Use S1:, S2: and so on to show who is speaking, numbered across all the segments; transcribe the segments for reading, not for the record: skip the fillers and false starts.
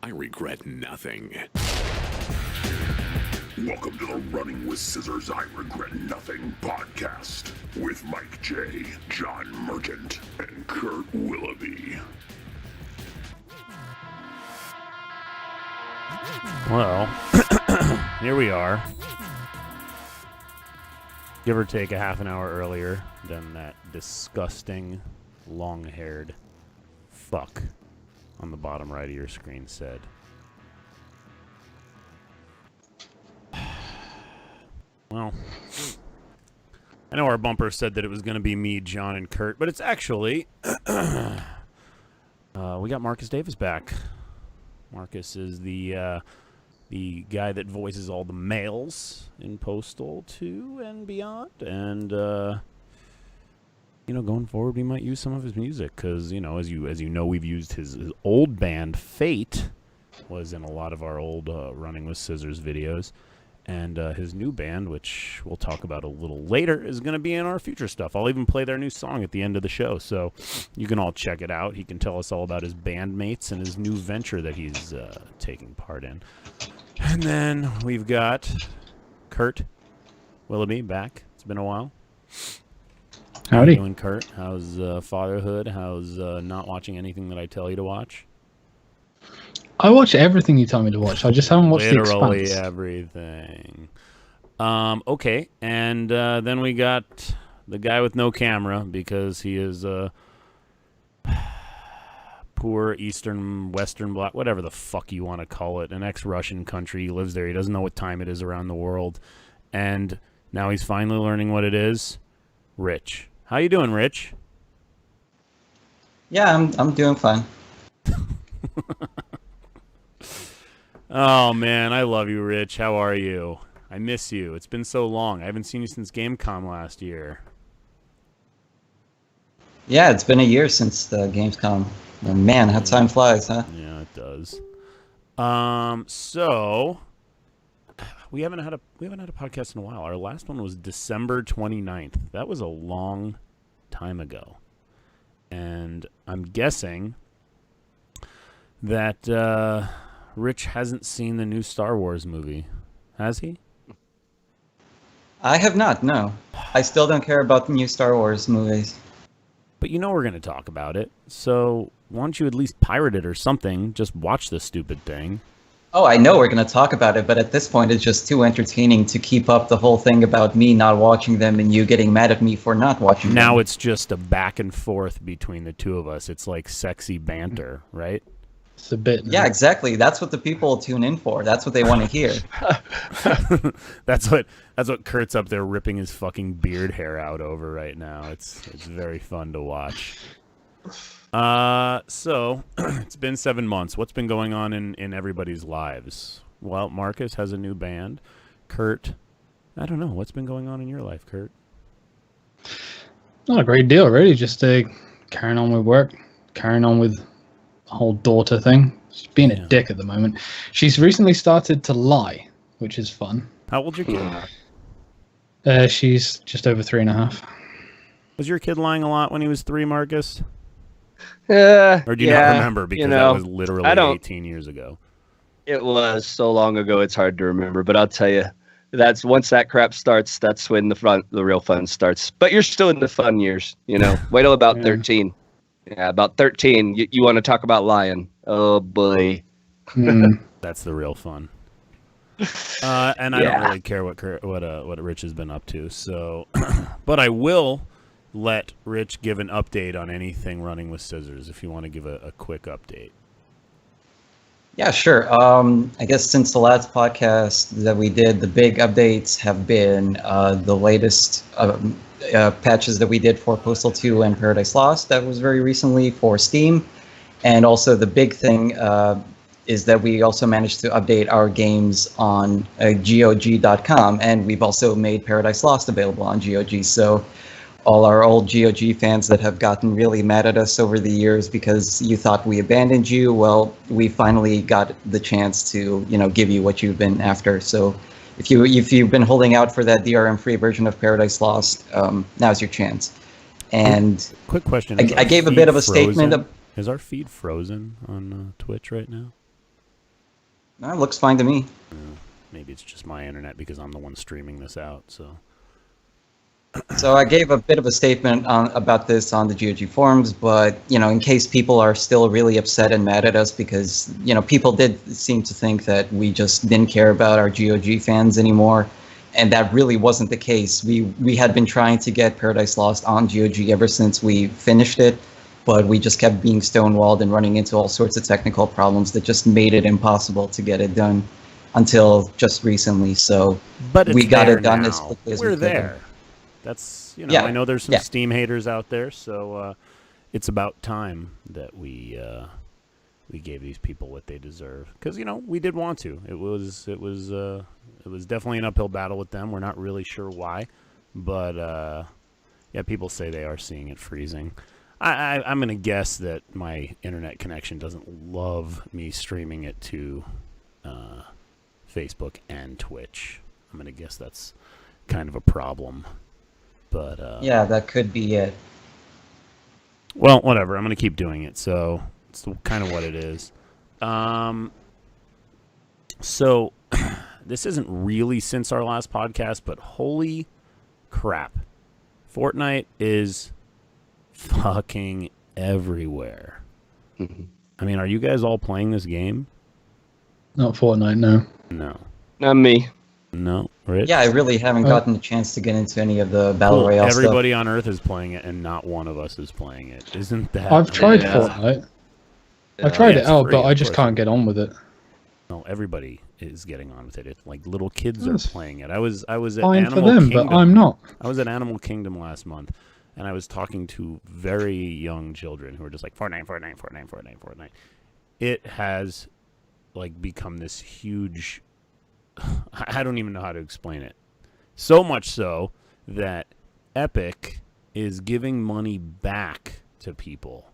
S1: I regret nothing.
S2: Welcome to the Running with Scissors I Regret Nothing podcast with Mike J, John Merchant, and Kurt Willoughby.
S3: Well, here we are. Give or take a half an hour earlier than that disgusting, long-haired fuck on the bottom right of your screen said. Well, I know our bumper said that it was going to be me, John, and Kurt, but it's actually we got Marcus Davis back. Marcus is the guy that voices all the males in Postal 2 and beyond, and going forward, we might use some of his music because, as you know, we've used his old band Fate was in a lot of our old Running with Scissors videos. And his new band, which we'll talk about a little later, is going to be in our future stuff. I'll even play their new song at the end of the show, so you can all check it out. He can tell us all about his bandmates and his new venture that he's taking part in. And then we've got Kurt Willoughby back. It's been a while.
S4: Howdy.
S3: How you doing, Kurt? How's fatherhood? How's not watching anything that I tell you to watch?
S4: I watch everything you tell me to watch. I just haven't watched the Expanse.
S3: Literally everything. Okay, and then we got the guy with no camera because he is a poor Eastern, Western Bloc, whatever the fuck you want to call it, an ex-Russian country. He lives there. He doesn't know what time it is around the world, and now he's finally learning what it is. Rich, how you doing, Rich?
S5: Yeah, I'm doing fine.
S3: Oh, man, I love you, Rich. How are you? I miss you. It's been so long. I haven't seen you since Gamescom last year.
S5: Yeah, it's been a year since the Gamescom. Oh, man, how time flies, huh?
S3: Yeah, it does. So we haven't had a podcast in a while. Our last one was December 29th. That was a long time ago. And I'm guessing that Rich hasn't seen the new Star Wars movie, has he?
S5: I have not, no. I still don't care about the new Star Wars movies.
S3: But we're going to talk about it, so why don't you at least pirate it or something? Just watch the stupid thing.
S5: Oh, I know we're going to talk about it, but at this point it's just too entertaining to keep up the whole thing about me not watching them and you getting mad at me for not watching them.
S3: Now it's just a back and forth between the two of us. It's like sexy banter, right?
S4: It's a bit.
S5: Yeah, exactly. That's what the people tune in for. That's what they want to hear.
S3: That's what Kurt's up there ripping his fucking beard hair out over right now. It's very fun to watch. So it's been 7 months. What's been going on in everybody's lives? Well, Marcus has a new band. Kurt, I don't know. What's been going on in your life, Kurt?
S4: Not a great deal, really. Just carrying on with work, carrying on with whole daughter thing. She's being a dick at the moment. She's recently started to lie, which is fun.
S3: How old's your kid?
S4: She's just over 3.5.
S3: Was your kid lying a lot when he was 3, Marcus?
S6: Or
S3: do you not remember because that was literally 18 years ago?
S6: It was so long ago it's hard to remember, but I'll tell you, that's once that crap starts, that's when the real fun starts. But you're still in the fun years, Wait till about 13. Yeah, about 13, you want to talk about lying. Oh, boy.
S3: That's the real fun. And I don't really care what Rich has been up to. So, but I will let Rich give an update on anything Running with Scissors if you want to give a quick update.
S5: Yeah, sure. I guess since the last podcast that we did, the big updates have been the latest patches that we did for Postal 2 and Paradise Lost. That was very recently for Steam. And also the big thing is that we also managed to update our games on GOG.com. And we've also made Paradise Lost available on GOG. So all our old GOG fans that have gotten really mad at us over the years because you thought we abandoned you, well, we finally got the chance to, give you what you've been after. So if you've been holding out for that DRM-free version of Paradise Lost, now's your chance. And
S3: quick question:
S5: I gave a bit of a statement.
S3: Is our feed frozen on Twitch right now?
S5: That looks fine to me.
S3: Maybe it's just my internet because I'm the one streaming this out. So
S5: So I gave a bit of a statement about this on the GOG forums, but in case people are still really upset and mad at us because people did seem to think that we just didn't care about our GOG fans anymore, and that really wasn't the case. We had been trying to get Paradise Lost on GOG ever since we finished it, but we just kept being stonewalled and running into all sorts of technical problems that just made it impossible to get it done until just recently. So
S3: but
S5: we got
S3: there
S5: it done
S3: now.
S5: as quickly as
S3: We're
S5: we could.
S3: there. That's
S5: Yeah.
S3: I know there's some
S5: Yeah.
S3: Steam haters out there, so it's about time that we gave these people what they deserve. Because we did want to. It was definitely an uphill battle with them. We're not really sure why, but yeah, people say they are seeing it freezing. I'm gonna guess that my internet connection doesn't love me streaming it to Facebook and Twitch. I'm gonna guess that's kind of a problem. But
S5: Yeah, that could be it.
S3: well, whatever. I'm gonna keep doing it. So it's kind of what it is. So this isn't really since our last podcast, but holy crap, Fortnite is fucking everywhere. I mean, are you guys all playing this game?
S4: Not Fortnite, no.
S3: No.
S6: Not me.
S3: No, Rich?
S5: Yeah, I really haven't gotten a chance to get into any of the Battle
S3: Cool.
S5: Royale
S3: Everybody on Earth is playing it, and not one of us is playing it. Isn't that?
S4: I've tried
S6: Yeah.
S4: Fortnite. I tried
S3: Yeah,
S4: it out,
S3: it's
S4: but
S3: free,
S4: I
S3: of
S4: just
S3: course.
S4: can't get on with it.
S3: No, everybody is getting on with it. It's like little kids are
S4: That's
S3: playing it. I was at
S4: Fine
S3: Animal
S4: for them,
S3: Kingdom.
S4: but I'm not.
S3: I was at Animal Kingdom last month, and I was talking to very young children who were just like, Fortnite, Fortnite, Fortnite, Fortnite, Fortnite. It has like become this huge. I don't even know how to explain it. So much so that Epic is giving money back to people.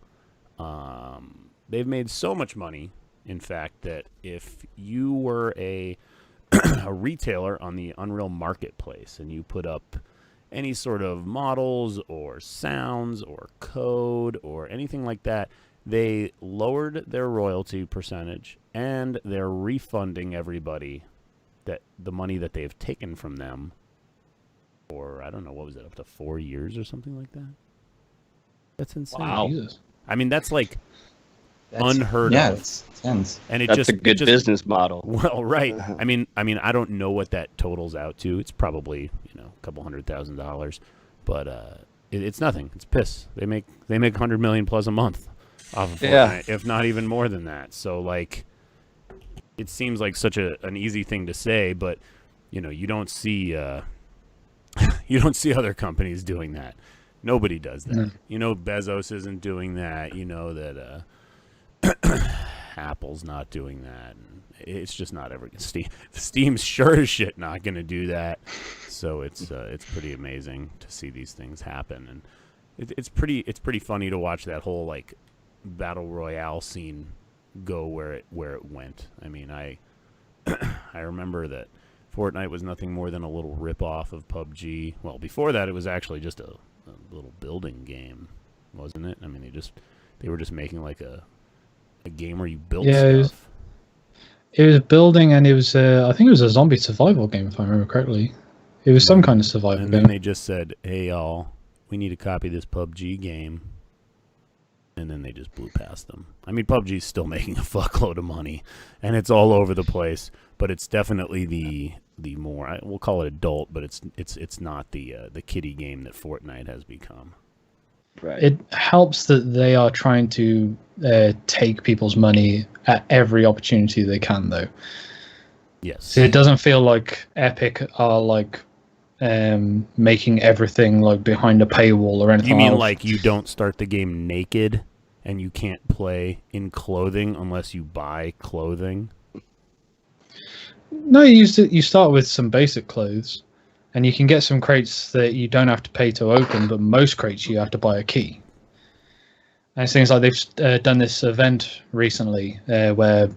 S3: They've made so much money, in fact, that if you were a retailer on the Unreal Marketplace and you put up any sort of models or sounds or code or anything like that, they lowered their royalty percentage and they're refunding everybody that the money that they've taken from them, or I don't know, what was it, up to 4 years or something like that? That's insane.
S6: Wow.
S4: Jesus.
S3: I mean, that's like
S5: That's-
S3: unheard
S5: yeah,
S3: of.
S5: it's intense.
S3: And it
S6: That's
S3: just
S6: a good
S3: it just,
S6: business model.
S3: Well, right. I mean, I don't know what that totals out to. It's probably a couple $100,000, but it's nothing. It's piss. They make $100 million plus a month off of Fortnite,
S6: Yeah.
S3: if not even more than that. So like, it seems like such an easy thing to say, but you don't see you don't see other companies doing that. Nobody does that.
S4: No.
S3: Bezos isn't doing that. That Apple's not doing that. And it's just not ever Steam's sure as shit not going to do that. So it's pretty amazing to see these things happen, and it's pretty funny to watch that whole like battle royale scene go where it went. I mean, I remember that Fortnite was nothing more than a little rip-off of PUBG. Well, before that, it was actually just a little building game, wasn't it? I mean, they were just making like a game where you built stuff.
S4: It was building, and it was I think it was a zombie survival game, if I remember correctly. It was some kind of survival
S3: And
S4: game.
S3: then they just said, hey, y'all, we need to copy this PUBG game. And then they just blew past them. I mean, PUBG's still making a fuckload of money, and it's all over the place. But it's definitely the more, we'll call it adult, but it's not the kiddie game that Fortnite has become.
S6: Right.
S4: It helps that they are trying to take people's money at every opportunity they can, though.
S3: Yes.
S4: So it doesn't feel like Epic are like making everything like behind a paywall or anything.
S3: You mean
S4: else.
S3: like you don't start the game naked and you can't play in clothing unless you buy clothing?
S4: No, you start with some basic clothes, and you can get some crates that you don't have to pay to open, but most crates you have to buy a key. And it's things like they've done this event recently where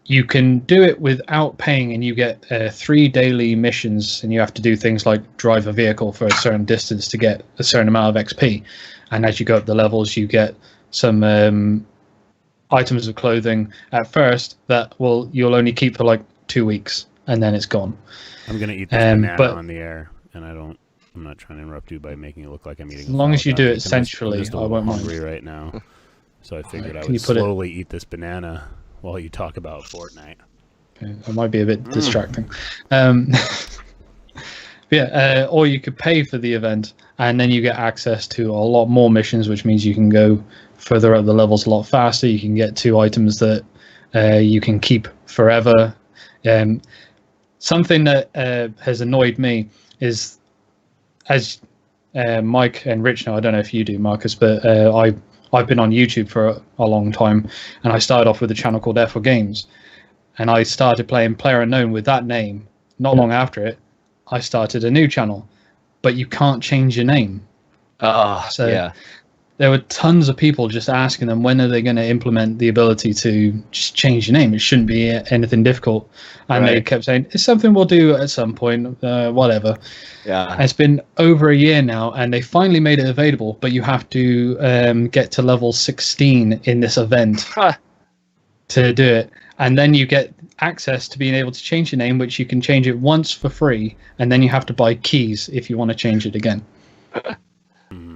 S4: you can do it without paying, and you get 3 daily missions, and you have to do things like drive a vehicle for a certain distance to get a certain amount of XP. And as you go up the levels, you get some items of clothing at first that you'll only keep for like 2 weeks and then it's gone.
S3: I'm gonna eat this banana on the air, and I'm not trying to interrupt you by making it look like I'm eating.
S4: As long as you do it
S3: sensually,
S4: sensually,
S3: I'm
S4: I won't
S3: hungry
S4: mind.
S3: right now, so I figured I
S4: Can you
S3: would
S4: put it-
S3: slowly eat this banana while you talk about Fortnite.
S4: Okay, it might be a bit distracting. Or you could pay for the event, and then you get access to a lot more missions, which means you can go further up the levels a lot faster. You can get 2 items that you can keep forever. Something that has annoyed me is, as Mike and Rich know, I don't know if you do, Marcus, but I've been on YouTube for a long time, and I started off with a channel called F4 Games, and I started playing PlayerUnknown with that name. Not long after it, I started a new channel, but you can't change your name. So
S6: yeah.
S4: there were tons of people just asking them when are they going to implement the ability to just change your name. It shouldn't be anything difficult, and they kept saying it's something we'll do at some point, whatever.
S6: Yeah,
S4: It's been over a year now, and they finally made it available, but you have to get to level 16 in this event to do it, and then you get access to being able to change your name, which you can change it once for free, and then you have to buy keys if you want to change it again.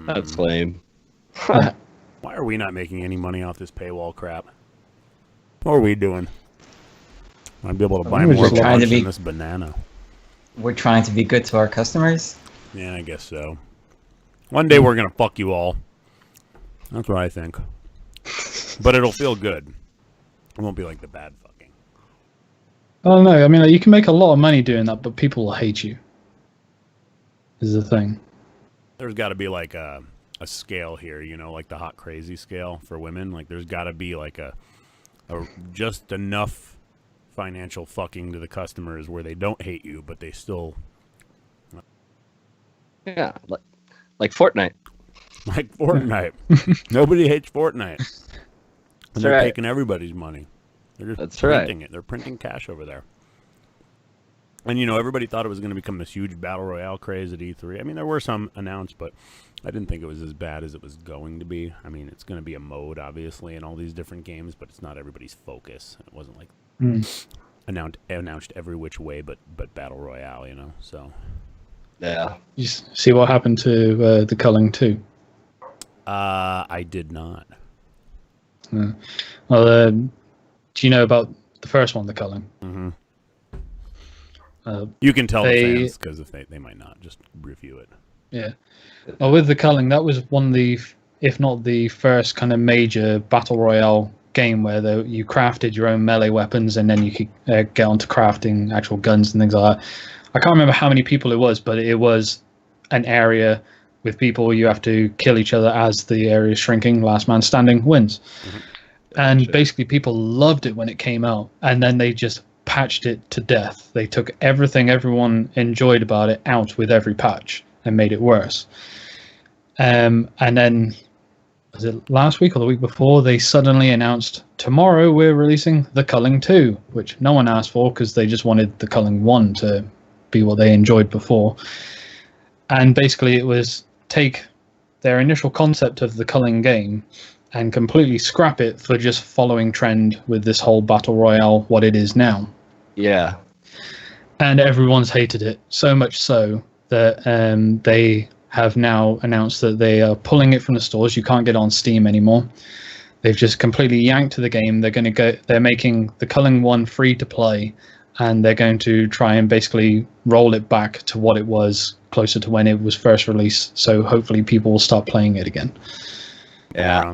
S6: That's lame.
S3: Why are we not making any money off this paywall crap? What are we doing? I'd be able to buy
S4: We're
S3: more
S4: just
S5: trying to
S3: than
S5: be-
S3: this banana.
S5: We're trying to be good to our customers.
S3: Yeah, I guess so. One day we're gonna fuck you all. That's what I think. But it'll feel good. It won't be like the bad fucking.
S4: I don't know. I mean, you can make a lot of money doing that, but people will hate you. Is the thing.
S3: There's got to be like a scale here, you know, like the hot crazy scale for women. Like there's got to be like a just enough financial fucking to the customers where they don't hate you, but they still
S6: Yeah, like Fortnite.
S3: like Fortnite. Nobody hates Fortnite. And they're
S6: right.
S3: taking everybody's money. They're just
S6: That's right.
S3: printing it. They're printing cash over there. And, you know, everybody thought it was going to become this huge Battle Royale craze at E3. I mean, there were some announced, but I didn't think it was as bad as it was going to be. I mean, it's going to be a mode, obviously, in all these different games, but it's not everybody's focus. It wasn't like announced every which way but Battle Royale, you know, so.
S6: Yeah.
S4: You see what happened to the Culling too?
S3: I did not.
S4: Well, do you know about the first one, the Culling?
S3: Mm-hmm. You can tell the
S4: they-
S3: fans because if they might not just review it.
S4: Yeah. Well, with the Culling, that was one of the, if not the first kind of major battle royale game where you crafted your own melee weapons and then you could get onto crafting actual guns and things like that. I can't remember how many people it was, but it was an area with people. You have to kill each other as the area is shrinking. Last man standing wins.
S3: Mm-hmm.
S4: And basically people loved it when it came out, and then they just patched it to death. They took everything everyone enjoyed about it out with every patch and made it worse. And then, was it last week or the week before, they suddenly announced, tomorrow we're releasing the Culling 2, which no one asked for because they just wanted the Culling 1 to be what they enjoyed before. And basically it was take their initial concept of the Culling game and completely scrap it for just following trend with this whole Battle Royale, what it is now.
S6: Yeah.
S4: And everyone's hated it, so much so that they have now announced that they are pulling it from the stores. You can't get on Steam anymore. They've just completely yanked the game. They're making the Culling 1 free to play, and they're going to try and basically roll it back to what it was closer to when it was first released. So hopefully people will start playing it again.
S6: Yeah.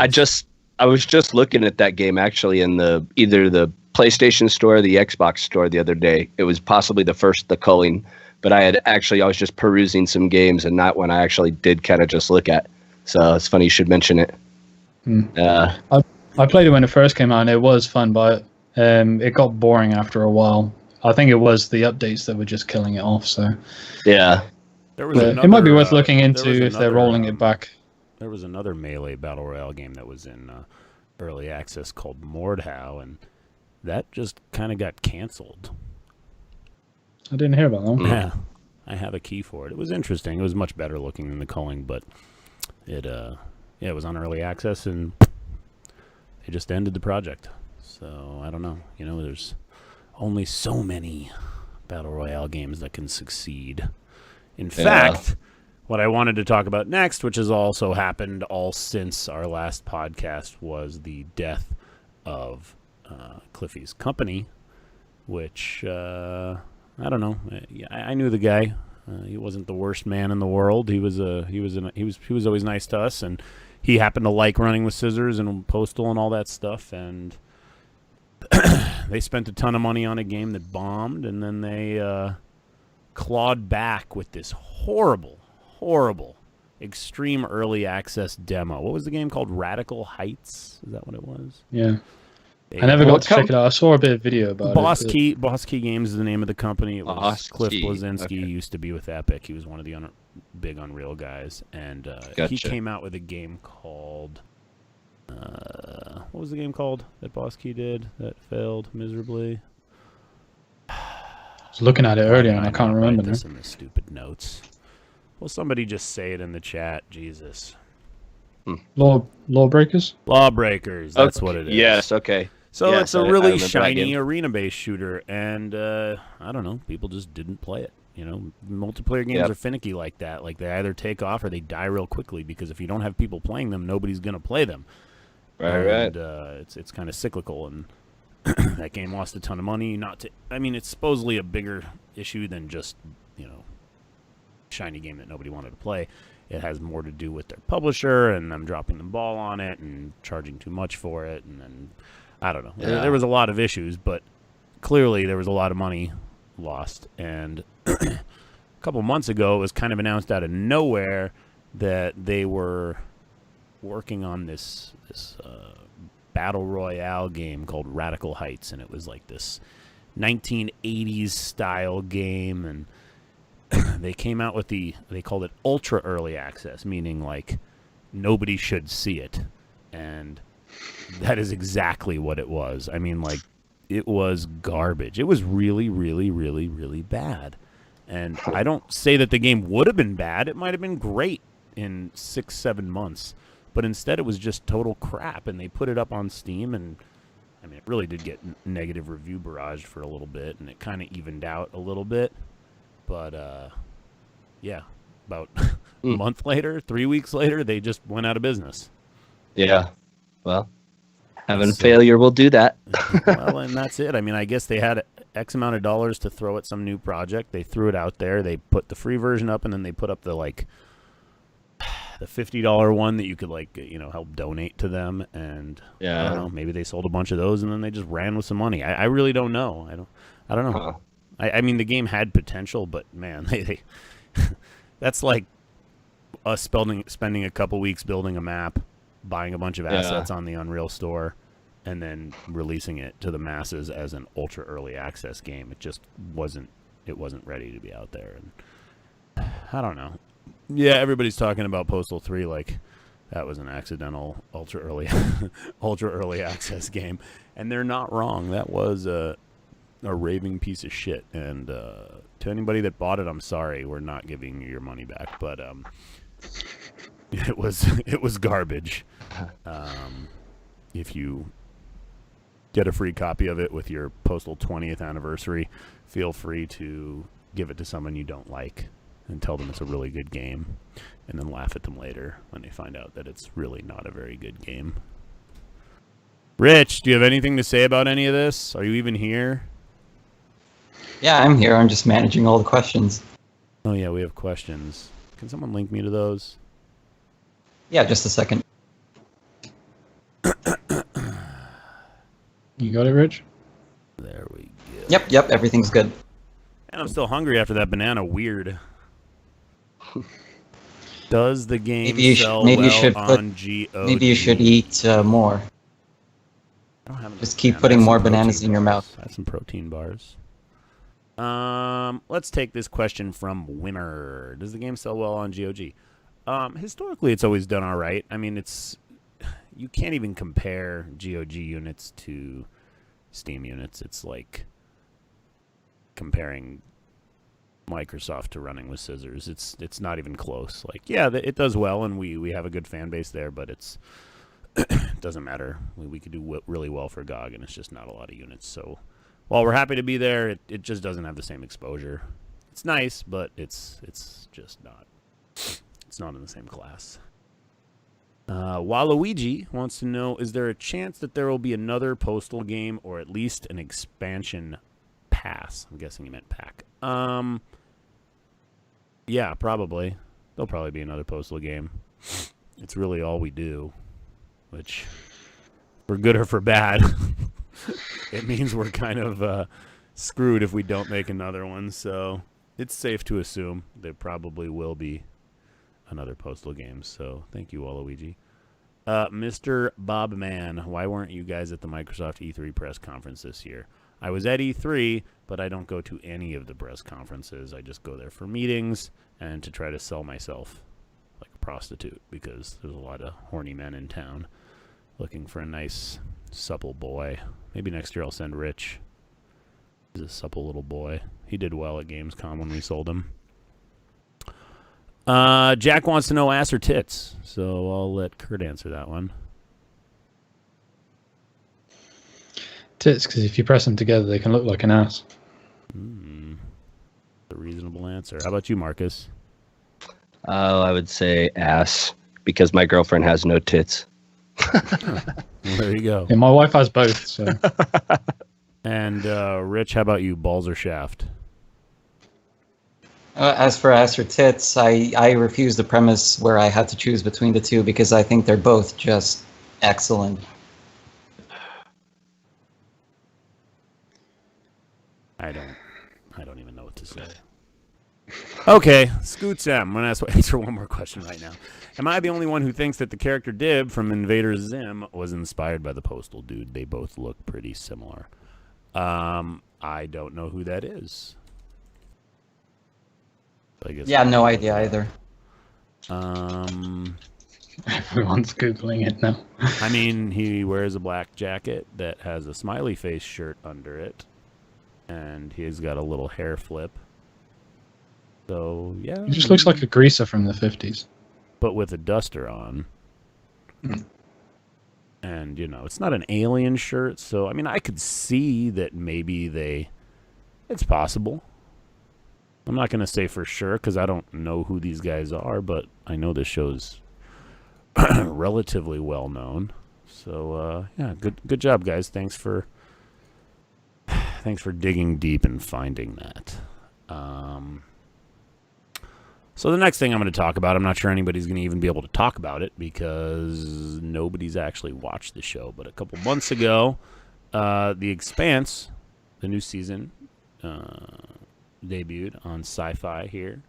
S6: I was just looking at that game actually in either the PlayStation store or the Xbox store the other day. It was possibly the Culling, but I was just perusing some games and not one I actually did kind of just look at. So it's funny you should mention it.
S4: I played it when it first came out, and it was fun, but it got boring after a while. I think it was the updates that were just killing it off. So
S6: Yeah.
S4: it might be worth looking into if they're rolling it back.
S3: There was another Melee Battle Royale game that was in early access called Mordhau, and that just kind of got canceled.
S4: I didn't hear about that one.
S3: Yeah, I have a key for it. It was interesting. It was much better looking than the Culling, but it was on early access, and they just ended the project. So I don't know. You know, there's only so many battle royale games that can succeed. In fact, what I wanted to talk about next, which has also happened all since our last podcast, was the death of Cliffy's company, which I don't know. I knew the guy. He wasn't the worst man in the world. He was always nice to us, and he happened to like Running with Scissors and Postal and all that stuff. And they spent a ton of money on a game that bombed, and then they clawed back with this horrible extreme early access demo. What was the game called? Radical Heights? Is that what it was?
S4: Yeah. I never got to check it out. I saw a bit of video about it.
S3: Boss Key Games is the name of the company. It was Cliff
S6: Key.
S3: Blazinski.
S6: Okay.
S3: He used to be with Epic. He was one of the big Unreal guys. And he came out with a game called... what was the game called that Boss Key did that failed miserably?
S4: I was looking at it earlier and I can't remember
S3: this
S4: now.
S3: in the stupid notes. Will somebody just say it in the chat? Jesus.
S4: Lawbreakers?
S3: Lawbreakers. That's what it is.
S6: Yes, okay.
S3: So
S6: Yes,
S3: it's a
S6: I
S3: really
S6: remember that
S3: shiny
S6: game.
S3: arena-based shooter, and I don't know, people just didn't play it. You know, multiplayer games are finicky like that. Like, they either take off or they die real quickly, because if you don't have people playing them, nobody's going to play them.
S6: Right.
S3: It's kind of cyclical, and that game lost a ton of money. It's supposedly a bigger issue than just, you know, shiny game that nobody wanted to play. It has more to do with their publisher and them dropping the ball on it and charging too much for it, and then I don't know.
S6: Yeah.
S3: There was a lot of issues, but clearly there was a lot of money lost. And a couple months ago, it was kind of announced out of nowhere that they were working on this battle royale game called Radical Heights, and it was like this 1980s style game, and they came out with they called it ultra early access, meaning like nobody should see it, and that is exactly what it was. I mean, like, it was garbage. It was really, really, really, really bad. And I don't say that the game would have been bad. It might have been great in 6-7 months, but instead it was just total crap, and they put it up on Steam, and I mean, it really did get negative review barrage for a little bit, and it kind of evened out a little bit. But, yeah, about a month later, 3 weeks later, they just went out of business.
S6: Yeah. Well, having failure will do that.
S3: Well, and that's it. I mean, I guess they had X amount of dollars to throw at some new project. They threw it out there. They put the free version up, and then they put up the $50 one that you could, like, you know, help donate to them. And I don't know, maybe they sold a bunch of those, and then they just ran with some money. I really don't know. I don't know.
S6: Huh.
S3: I mean, the game had potential, but man, they that's like us spending a couple weeks building a map, buying a bunch of assets on the Unreal Store, and then releasing it to the masses as an ultra early access game. It just wasn't ready to be out there. And I don't know. Yeah, everybody's talking about Postal 3 like that was an accidental ultra early access game, and they're not wrong. That was a raving piece of shit, and to anybody that bought it, I'm sorry, we're not giving you your money back, but it was garbage. If you get a free copy of it with your Postal 20th anniversary, feel free to give it to someone you don't like and tell them it's a really good game, and then laugh at them later when they find out that it's really not a very good game. Rich, do you have anything to say about any of this? Are you even here?
S5: Yeah, I'm here. I'm just managing all the questions.
S3: Oh, yeah, we have questions. Can someone link me to those?
S5: Yeah, just a second.
S4: You got it, Rich?
S3: There we go.
S5: Yep, everything's good.
S3: And I'm still hungry after that banana. Weird. Does the game sell well on GOG?
S5: Maybe you should eat more.
S3: I don't have enough
S5: Just keep
S3: banana.
S5: putting
S3: Have
S5: more
S3: some
S5: bananas
S3: protein
S5: in your
S3: bars.
S5: mouth.
S3: I have some protein bars. Let's take this question from Wimmer. Does the game sell well on GOG? Historically, it's always done all right. I mean, you can't even compare GOG units to Steam units. It's like comparing Microsoft to Running with Scissors. It's not even close. Like, yeah, it does well, and we have a good fan base there, but it's it doesn't matter. We could do really well for GOG, and it's just not a lot of units. So while we're happy to be there, it just doesn't have the same exposure. It's nice, but it's just not. It's not in the same class. Waluigi wants to know, is there a chance that there will be another Postal game or at least an expansion pass? I'm guessing he meant pack. Yeah, probably. There'll probably be another Postal game. It's really all we do, which, for good or for bad, it means we're kind of screwed if we don't make another one. So it's safe to assume there probably will be another Postal game. So thank you, Waluigi. Mr. Bobman, why weren't you guys at the Microsoft E3 press conference this year? I was at E3, but I don't go to any of the press conferences. I just go there for meetings and to try to sell myself like a prostitute, because there's a lot of horny men in town looking for a nice, supple boy. Maybe next year I'll send Rich. He's a supple little boy. He did well at Gamescom when we sold him. Jack wants to know ass or tits, so I'll let Kurt answer that one.
S4: Tits, because if you press them together, they can look like an ass.
S3: A reasonable answer. How about you, Marcus?
S6: I would say ass, because my girlfriend has no tits.
S3: Well, there you go.
S4: Yeah, my wife has both. So.
S3: And Rich, how about you, balls or shaft?
S5: As for ass or tits, I refuse the premise where I had to choose between the two, because I think they're both just excellent.
S3: I don't even know what to say. Okay, Scoot Sam. I'm going to answer one more question right now. Am I the only one who thinks that the character Dib from Invader Zim was inspired by the Postal Dude? They both look pretty similar. I don't know who that is. I guess
S5: No idea either.
S4: Everyone's Googling it now.
S3: I mean, he wears a black jacket that has a smiley face shirt under it, and he's got a little hair flip. So, yeah.
S4: He just looks like a greaser from the 50s.
S3: But with a duster on. And, it's not an alien shirt, so, I mean, I could see that maybe it's possible. I'm not going to say for sure, because I don't know who these guys are, but I know this show's relatively well known. So, yeah, good job, guys. Thanks for digging deep and finding that. So the next thing I'm going to talk about, I'm not sure anybody's going to even be able to talk about it because nobody's actually watched the show. But a couple months ago, The Expanse, the new season, debuted on Sci-Fi here.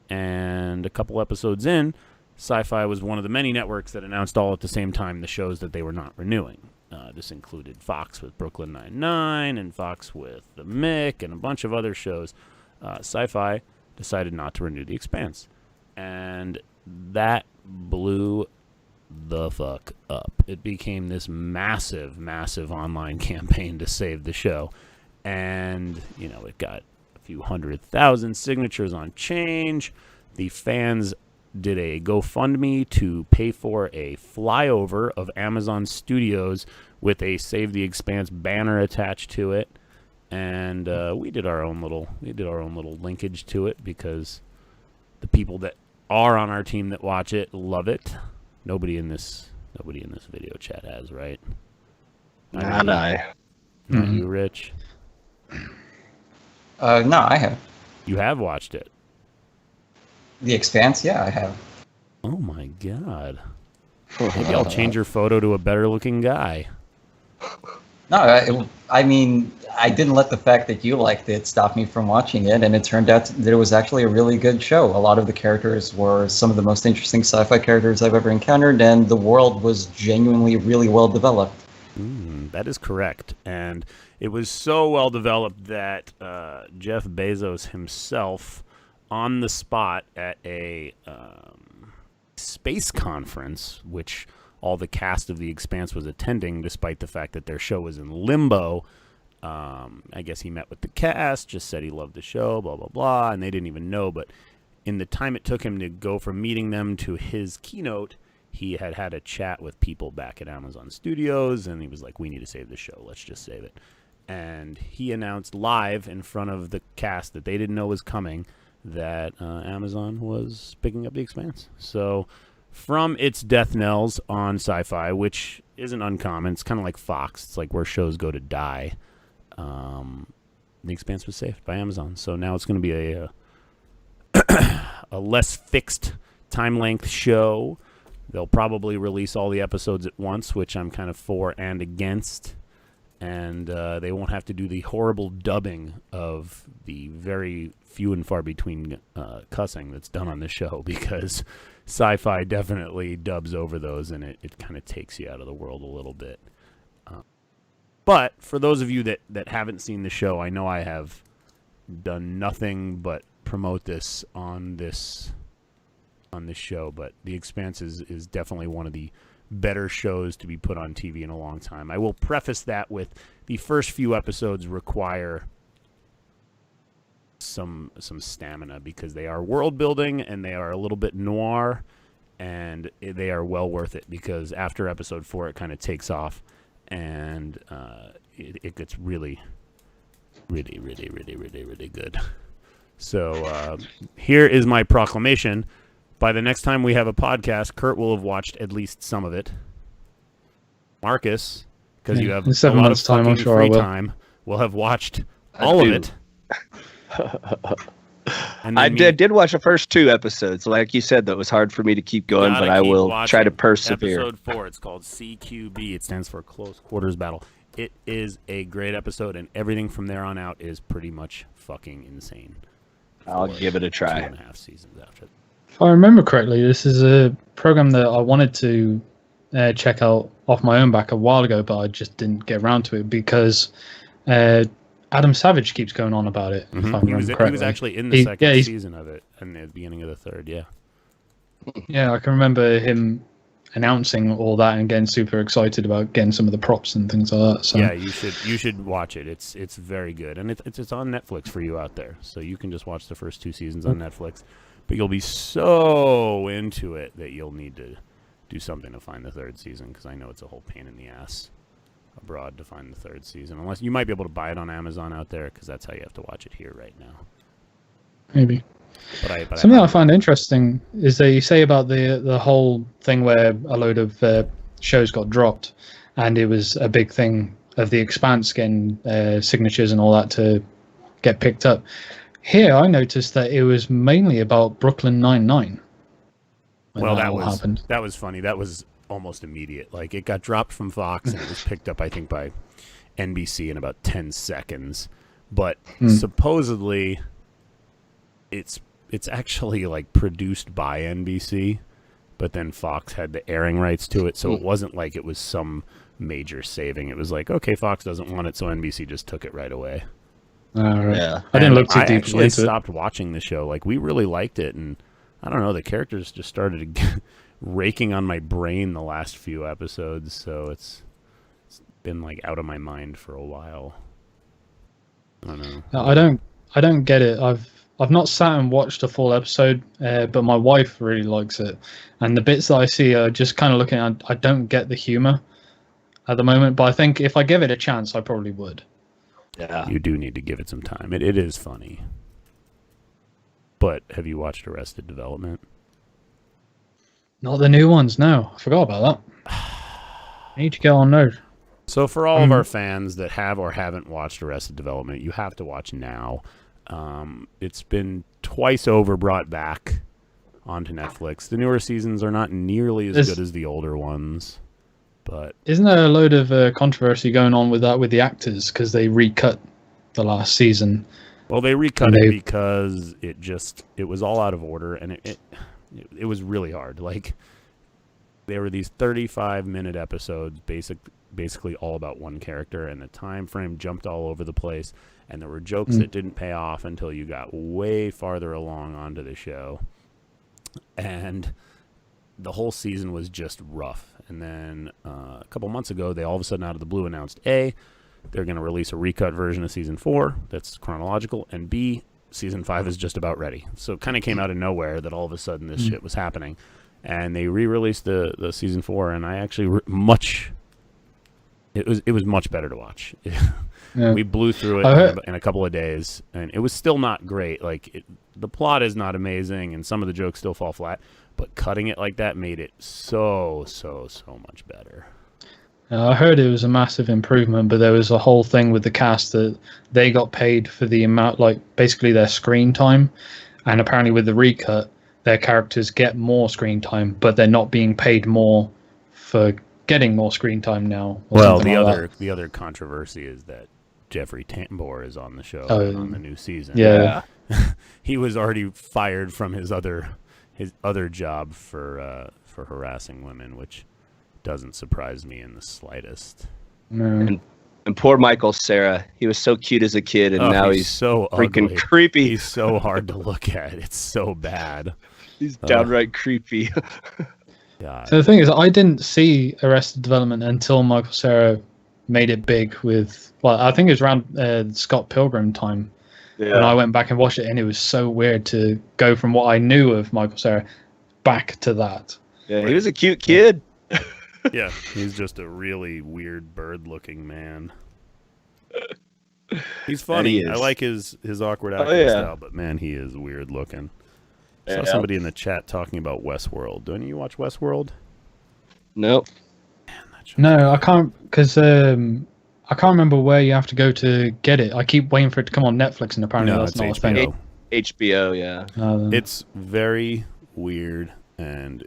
S3: And a couple episodes in, Sci-Fi was one of the many networks that announced all at the same time the shows that they were not renewing. This included Fox with Brooklyn Nine-Nine and Fox with The Mick and a bunch of other shows. Sci-Fi decided not to renew The Expanse. And that blew the fuck up. It became this massive, massive online campaign to save the show. And, it got a few 100,000 signatures on Change. The fans did a GoFundMe to pay for a flyover of Amazon Studios with a Save the Expanse banner attached to it. And we did our own little linkage to it because the people that are on our team that watch it love it. Nobody in this video chat has, right?
S6: Not I.
S3: Not you, Rich.
S5: No, I have.
S3: You have watched it.
S5: The Expanse, yeah, I have.
S3: Oh my god. Maybe I'll change your photo to a better looking guy.
S5: No, I mean, I didn't let the fact that you liked it stop me from watching it, and it turned out that it was actually a really good show. A lot of the characters were some of the most interesting sci-fi characters I've ever encountered, and the world was genuinely really well developed.
S3: That is correct. And it was so well developed that Jeff Bezos himself, on the spot at a space conference, which all the cast of The Expanse was attending, despite the fact that their show was in limbo. I guess he met with the cast, just said he loved the show, blah, blah, blah, and they didn't even know. But in the time it took him to go from meeting them to his keynote, he had a chat with people back at Amazon Studios, and he was like, we need to save the show. Let's just save it. And he announced live in front of the cast that they didn't know was coming that Amazon was picking up The Expanse. So from its death knells on Sci-Fi, which isn't uncommon, it's kind of like Fox. It's like where shows go to die. The Expanse was saved by Amazon. So now it's going to be a less fixed time length show. They'll probably release all the episodes at once, which I'm kind of for and against. And they won't have to do the horrible dubbing of the very few and far between cussing that's done on the show, because Sci-Fi definitely dubs over those, and it kind of takes you out of the world a little bit. But for those of you that haven't seen the show, I know I have done nothing but promote this on this show, but The Expanse is definitely one of the better shows to be put on TV in a long time. I will preface that with the first few episodes require some stamina, because they are world building and they are a little bit noir, and they are well worth it, because after episode 4 it kind of takes off, and it gets really good. So here is my proclamation. By the next time we have a podcast, Kurt will have watched at least some of it. Marcus, because you have a lot of fucking free time, will have watched all of it. And
S6: I did watch the first 2 episodes. Like you said, that was hard for me to keep going, but I will try to persevere.
S3: Episode 4, it's called CQB. It stands for Close Quarters Battle. It is a great episode, and everything from there on out is pretty much fucking insane.
S6: I'll give it a try.
S3: 2.5 seasons after.
S4: If I remember correctly, this is a program that I wanted to check out off my own back a while ago, but I just didn't get around to it because Adam Savage keeps going on about it. If I remember correctly.
S3: He was actually in the second season of it, and at the beginning of the third. Yeah.
S4: Yeah, I can remember him announcing all that and getting super excited about getting some of the props and things like that. So
S3: yeah, you should watch it. It's very good, and it's on Netflix for you out there, so you can just watch the first 2 seasons on Netflix. But you'll be so into it that you'll need to do something to find the 3rd season, because I know it's a whole pain in the ass abroad to find the 3rd season. Unless you might be able to buy it on Amazon out there, because that's how you have to watch it here right now.
S4: Maybe.
S3: But
S4: something I find interesting is that you say about the whole thing where a load of shows got dropped, and it was a big thing of The Expanse getting signatures and all that to get picked up. Here, I noticed that it was mainly about Brooklyn Nine-Nine.
S3: Well, that was funny. That was almost immediate. Like, it got dropped from Fox, and it was picked up, I think, by NBC in about 10 seconds. But supposedly, it's actually like produced by NBC, but then Fox had the airing rights to it, so it wasn't like it was some major saving. It was like, okay, Fox doesn't want it, so NBC just took it right away.
S4: Right.
S5: Yeah.
S4: I didn't look too deeply
S3: into it. I actually stopped
S4: it.
S3: watching the show. Like, we really liked it, and I don't know, the characters just started raking on my brain the last few episodes, so it's been like out of my mind for a while. I don't know.
S4: I don't get it. I've not sat and watched a full episode, but my wife really likes it, and the bits that I see are just kind of looking at. I don't get the humor at the moment, but I think if I give it a chance, I probably would.
S6: Yeah,
S3: you do need to give it some time. It is funny. But have you watched Arrested Development?
S4: Not the new ones, no. I forgot about that. I need to get on those.
S3: So for all of our fans that have or haven't watched Arrested Development, you have to watch now. It's been twice over brought back onto Netflix. The newer seasons are not nearly as good as the older ones. But
S4: isn't there a load of controversy going on with that with the actors because they recut the last season?
S3: Well, they recut it because it was all out of order, and it was really hard. Like, there were these 35-minute episodes, basically all about one character, and the time frame jumped all over the place, and there were jokes that didn't pay off until you got way farther along onto the show, and the whole season was just rough. And then a couple months ago, they all of a sudden out of the blue announced A, they're going to release a recut version of season 4 that's chronological, and B, season 5 is just about ready. So it kind of came out of nowhere that all of a sudden this shit was happening. and they re-released the season 4, and I actually it was much better to watch.
S4: Yeah.
S3: We blew through it in a couple of days, and it was still not great. Like the plot is not amazing, and some of the jokes still fall flat. But cutting it like that made it so much better.
S4: I heard it was a massive improvement, but there was a whole thing with the cast that they got paid for the amount, like basically their screen time, and apparently with the recut, their characters get more screen time, but they're not being paid more for getting more screen time now.
S3: Well, the other controversy is that Jeffrey Tambor is on the show on the new season.
S4: Yeah.
S3: He was already fired from his other job for harassing women, which doesn't surprise me in the slightest.
S4: No.
S6: And poor Michael Cera. He was so cute as a kid, and now he's
S3: so
S6: freaking
S3: ugly.
S6: creepy.
S3: He's so hard to look at. It's so bad.
S6: He's downright creepy.
S3: God.
S4: So the thing is, I didn't see Arrested Development until Michael Cera made it big with, well, I think it was around Scott Pilgrim time.
S6: Yeah.
S4: And I went back and watched it, and it was so weird to go from what I knew of Michael Cera back to that.
S6: Yeah, he was a cute kid.
S3: Yeah, he's just a really weird bird-looking man. He's funny.
S6: He
S3: I
S6: is.
S3: like his awkward acting style, but man, he is weird looking. I saw somebody in the chat talking about Westworld. Do any of you watch Westworld?
S6: Nope.
S4: No, I can't, because I can't remember where you have to go to get it. I keep waiting for it to come on Netflix, and apparently that's not
S3: it's
S4: a thing.
S6: HBO, yeah.
S3: It's very weird, and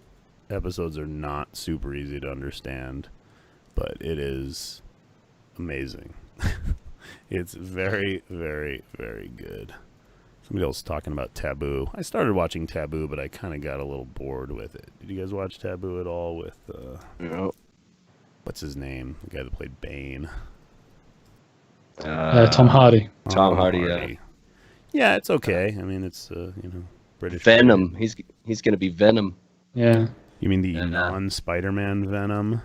S3: episodes are not super easy to understand, but it is amazing. It's very, very, very good. Somebody else talking about Taboo. I started watching Taboo, but I kind of got a little bored with it. Did you guys watch Taboo at all with,
S6: No.
S3: what's his name? The guy that played Bane.
S4: Tom Hardy.
S6: Tom Hardy, yeah.
S3: Yeah, it's okay. I mean, it's, British.
S6: Venom. He's going to be Venom.
S4: Yeah.
S3: You mean the non-Spider-Man Venom?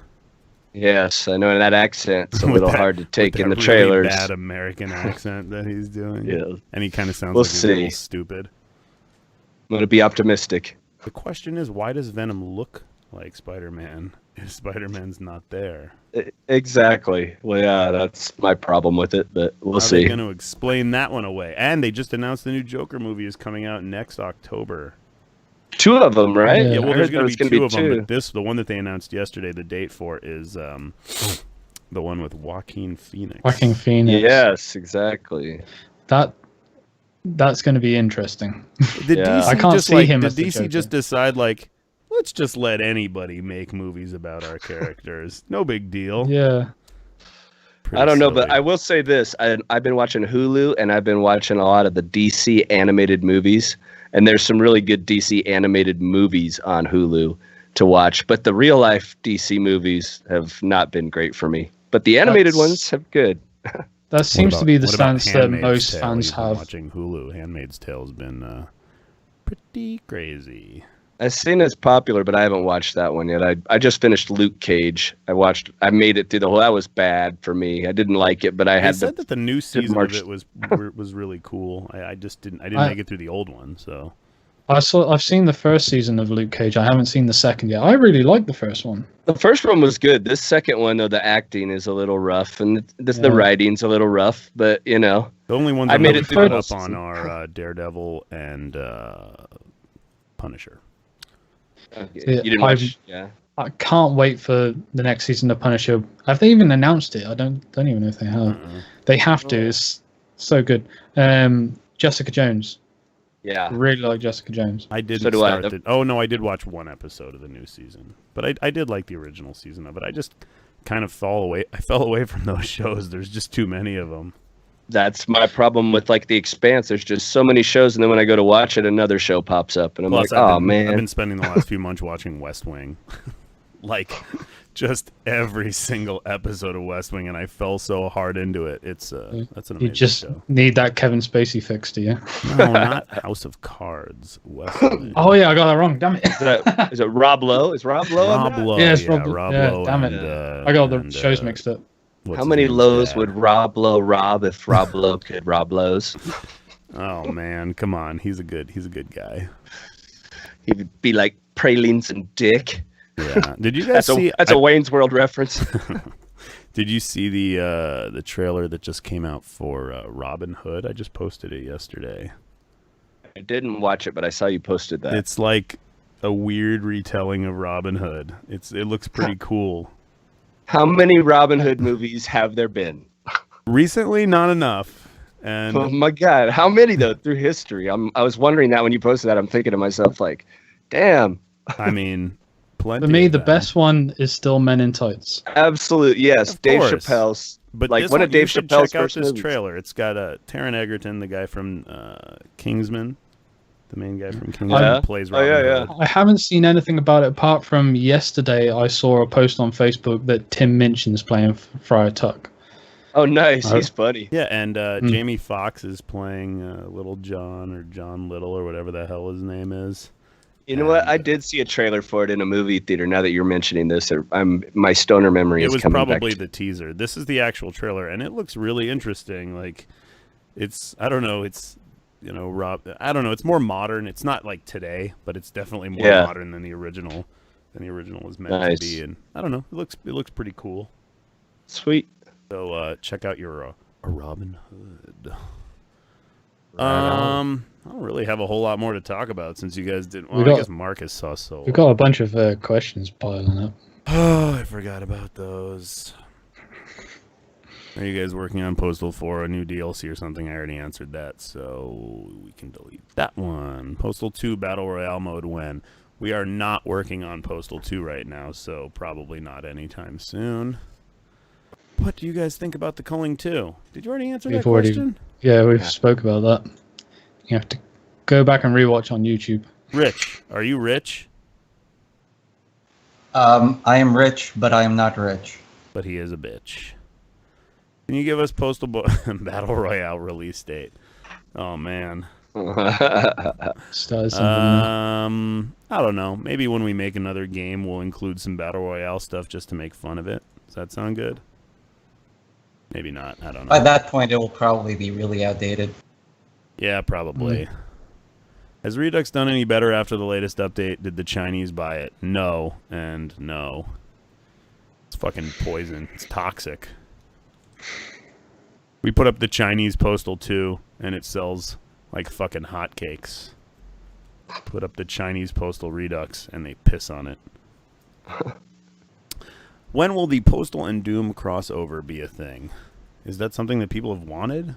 S6: Yes, I know, and that accent's a little hard to take in the
S3: really
S6: trailers.
S3: Bad American accent that he's doing.
S6: Yeah.
S3: And he kind of sounds
S6: We'll
S3: like he's a little
S6: see.
S3: stupid.
S6: I'm going to be optimistic.
S3: The question is, why does Venom look like Spider-Man if Spider-Man's not there?
S6: Exactly. Well, yeah, that's my problem with it, but we'll
S3: How
S6: see.
S3: are they going to explain that one away? And they just announced the new Joker movie is coming out next October.
S6: 2 of them, right?
S4: Yeah,
S3: Yeah, well,
S6: I
S3: there's
S6: heard
S3: going to
S6: there
S3: be
S6: was
S3: 2
S6: gonna
S3: of them, but the one that they announced yesterday, the date for, is the one with Joaquin Phoenix.
S4: Joaquin Phoenix.
S6: Yes, exactly.
S4: That's going to be interesting.
S3: Did
S6: Yeah.
S3: DC
S4: I can't
S3: just,
S4: see him
S3: Did
S4: as the
S3: DC
S4: Joker.
S3: just decide, let's just let anybody make movies about our characters? No big deal.
S4: Yeah.
S3: Pretty
S6: I don't know,
S3: silly.
S6: but I will say this. I've been watching Hulu, and I've been watching a lot of the DC animated movies, and there's some really good DC animated movies on Hulu to watch, but the real-life DC movies have not been great for me. But the animated ones have good.
S4: That seems to be the
S3: What about
S4: stance that
S3: Handmaid's
S4: most
S3: Tale?
S4: fans
S3: You've been
S4: have.
S3: watching Hulu. Handmaid's Tale has been pretty crazy.
S6: I've seen it's popular, but I haven't watched that one yet. I just finished Luke Cage. I made it through the whole. That was bad for me. I didn't like it, but I
S3: They
S6: had
S3: said that the new season of
S6: March.
S3: it was really cool. I just didn't make it through the old one. So
S4: I've seen the first season of Luke Cage. I haven't seen the second yet. I really liked the first one.
S6: The first one was good. This second one, though, the acting is a little rough, and the
S4: Yeah.
S6: writing's a little rough. But
S3: the only ones
S6: I
S3: I'm
S6: made
S3: really
S6: it through
S3: caught
S6: the
S3: up
S6: whole
S3: on
S6: season.
S3: are Daredevil and Punisher.
S6: you
S4: Yeah,
S6: didn't watch, yeah.
S4: I can't wait for the next season of Punisher. Have they even announced it? I don't even know if they have. They have to. It's so good. Jessica Jones.
S6: Yeah.
S4: Really like Jessica Jones.
S3: I didn't
S6: So do I.
S3: start. Oh no, I did watch one episode of the new season, but I did like the original season of it. I just kind of fell away from those shows. There's just too many of them.
S6: That's my problem with the Expanse. There's just so many shows, and then when I go to watch it, another show pops up, and I'm
S3: Plus,
S6: like, oh
S3: I've
S6: man.
S3: been spending the last few months watching West Wing, just every single episode of West Wing, and I fell so hard into it. It's that's an amazing
S4: You just
S3: show.
S4: need that Kevin Spacey fix, do you?
S3: No, not House of Cards. West Wing.
S4: Oh yeah, I got that wrong. Damn it.
S6: Is it Rob Lowe? Is Rob Lowe on
S3: Rob
S6: that?
S3: Lowe.
S4: Yeah, it's
S3: yeah,
S4: Rob-
S3: Rob
S4: yeah,
S3: Lowe.
S4: damn it.
S3: And,
S4: I got the shows mixed up.
S3: what's
S6: How
S3: his
S6: many
S3: name's
S6: Lowe's
S3: dad?
S6: would Rob Lowe rob if Rob Lowe could rob Lowe's?
S3: Oh man, come on. He's a good guy.
S6: He'd be like pralines and dick.
S3: Yeah. Did you guys see?
S6: That's a Wayne's World reference.
S3: Did you see the trailer that just came out for Robin Hood? I just posted it yesterday.
S6: I didn't watch it, but I saw you posted that.
S3: It's like a weird retelling of Robin Hood. It looks pretty cool.
S6: How many Robin Hood movies have there been?
S3: Recently, not enough. And
S6: oh my God, how many though through history? I was wondering that when you posted that. I'm thinking to myself like, damn.
S3: I mean, plenty.
S4: For me,
S3: of
S4: the
S3: them.
S4: best one is still Men in Tights.
S6: Absolute, yes.
S3: Of
S6: Dave
S3: course.
S6: Chappelle's.
S3: But
S6: like
S3: this
S6: one
S3: one,
S6: of Dave
S3: you should
S6: Chappelle's
S3: check out
S6: first
S3: this
S6: movies.
S3: trailer. It's got Taron Egerton, the guy from Kingsman, the main guy from Kingsman,
S6: Yeah?
S3: who plays
S6: Oh,
S3: Robin
S6: yeah,
S3: Hood.
S6: yeah.
S4: I haven't seen anything about it apart from yesterday. I saw a post on Facebook that Tim Minchin's playing Friar Tuck.
S6: Oh, nice. He's funny.
S3: Yeah, and Jamie Foxx is playing Little John or John Little or whatever the hell his name is.
S6: You know what? I did see a trailer for it in a movie theater. Now that you're mentioning this, my stoner memory
S3: It
S6: is
S3: was
S6: coming
S3: probably
S6: back.
S3: the teaser. This is the actual trailer, and it looks really interesting. Like, I don't know, it's I don't know, it's more modern. It's not like today, but it's definitely more modern than the original. Was meant to be, and I don't know, it looks pretty cool.
S6: Sweet.
S3: So check out your a Robin Hood.
S5: Right
S3: I don't really have a whole lot more to talk about since you guys didn't.
S4: We
S3: Well, I
S4: got-
S3: guess Marcus saw Soul.
S4: We've got a bunch of questions piling up.
S3: Oh, I forgot about those. Are you guys working on Postal 4, a new DLC or something? I already answered that, so we can delete that one. Postal 2 Battle Royale mode when? We are not working on Postal 2 right now, so probably not anytime soon. What do you guys think about the Culling 2? Did you already answer that question?
S4: Yeah, we've spoke about that. You have to go back and rewatch on YouTube.
S3: Rich, are you rich?
S5: I am rich, but I am not rich.
S3: But he is a bitch. Can you give us Postal Battle Royale release date? Oh, man.
S4: Started something
S3: I don't know. Maybe when we make another game, we'll include some Battle Royale stuff just to make fun of it. Does that sound good? Maybe not. I don't know.
S5: By that point, it will probably be really outdated.
S3: Yeah, probably. Has Redux done any better after the latest update? Did the Chinese buy it? No, and no. It's fucking poison. It's toxic. We put up the Chinese Postal 2, and it sells like fucking hotcakes. Put up the Chinese Postal Redux, and they piss on it. When will the Postal and Doom crossover be a thing? Is that something that people have wanted?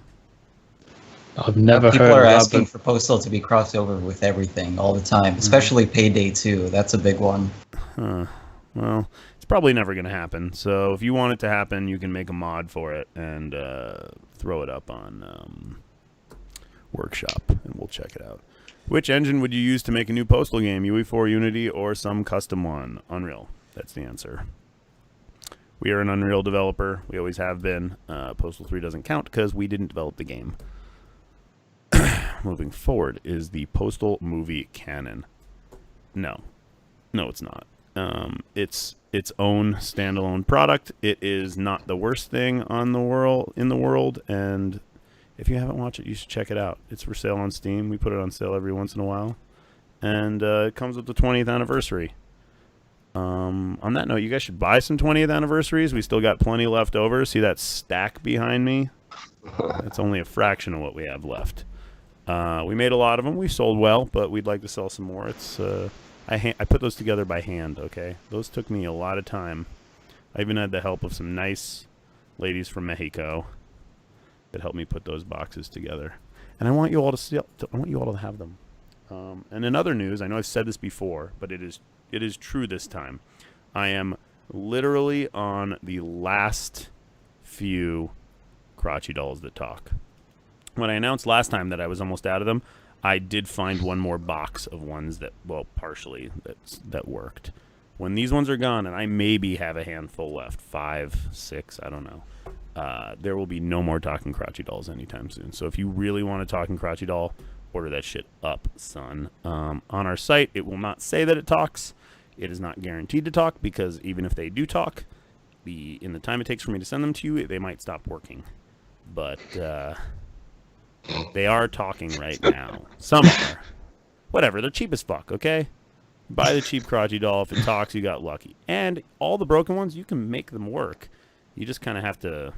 S4: I've never
S5: People
S4: heard
S5: are
S4: of that,
S5: asking
S4: but
S5: for Postal to be crossed over with everything all the time, especially Payday 2. That's a big one.
S3: Huh. Well, it's probably never going to happen. So if you want it to happen, you can make a mod for it and throw it up on Workshop, and we'll check it out. Which engine would you use to make a new Postal game? UE4, Unity, or some custom one? Unreal. That's the answer. We are an Unreal developer. We always have been. Postal 3 doesn't count because we didn't develop the game. Moving forward is the Postal Movie canon. No, it's not. It's its own standalone product. It is not the worst thing in the world, and if you haven't watched it, you should check it out. It's for sale on Steam. We put it on sale every once in a while, and it comes with the 20th anniversary. On that note, you guys should buy some 20th anniversaries. We still got plenty left over. See that stack behind me? That's only a fraction of what we have left. We made a lot of them. We sold well, but we'd like to sell some more. It's I put those together by hand, okay? Those took me a lot of time. I even had the help of some nice ladies from Mexico that helped me put those boxes together. And I want you all to have them. And in other news, I know I've said this before, but it is true this time. I am literally on the last few Krotchy dolls that talk. When I announced last time that I was almost out of them, I did find one more box of ones that, well, partially that worked. When these ones are gone, and I maybe have a handful left, 5, 6, I don't know, there will be no more talking Krotchy dolls anytime soon. So if you really want a talking Krotchy doll, order that shit up, son. On our site, it will not say that it talks. It is not guaranteed to talk, because even if they do talk, in the time it takes for me to send them to you, they might stop working. But they are talking right now. Some are. Whatever, they're cheap as fuck, okay? Buy the cheap Krotchy doll. If it talks, you got lucky. And all the broken ones, you can make them work. You just kind of have to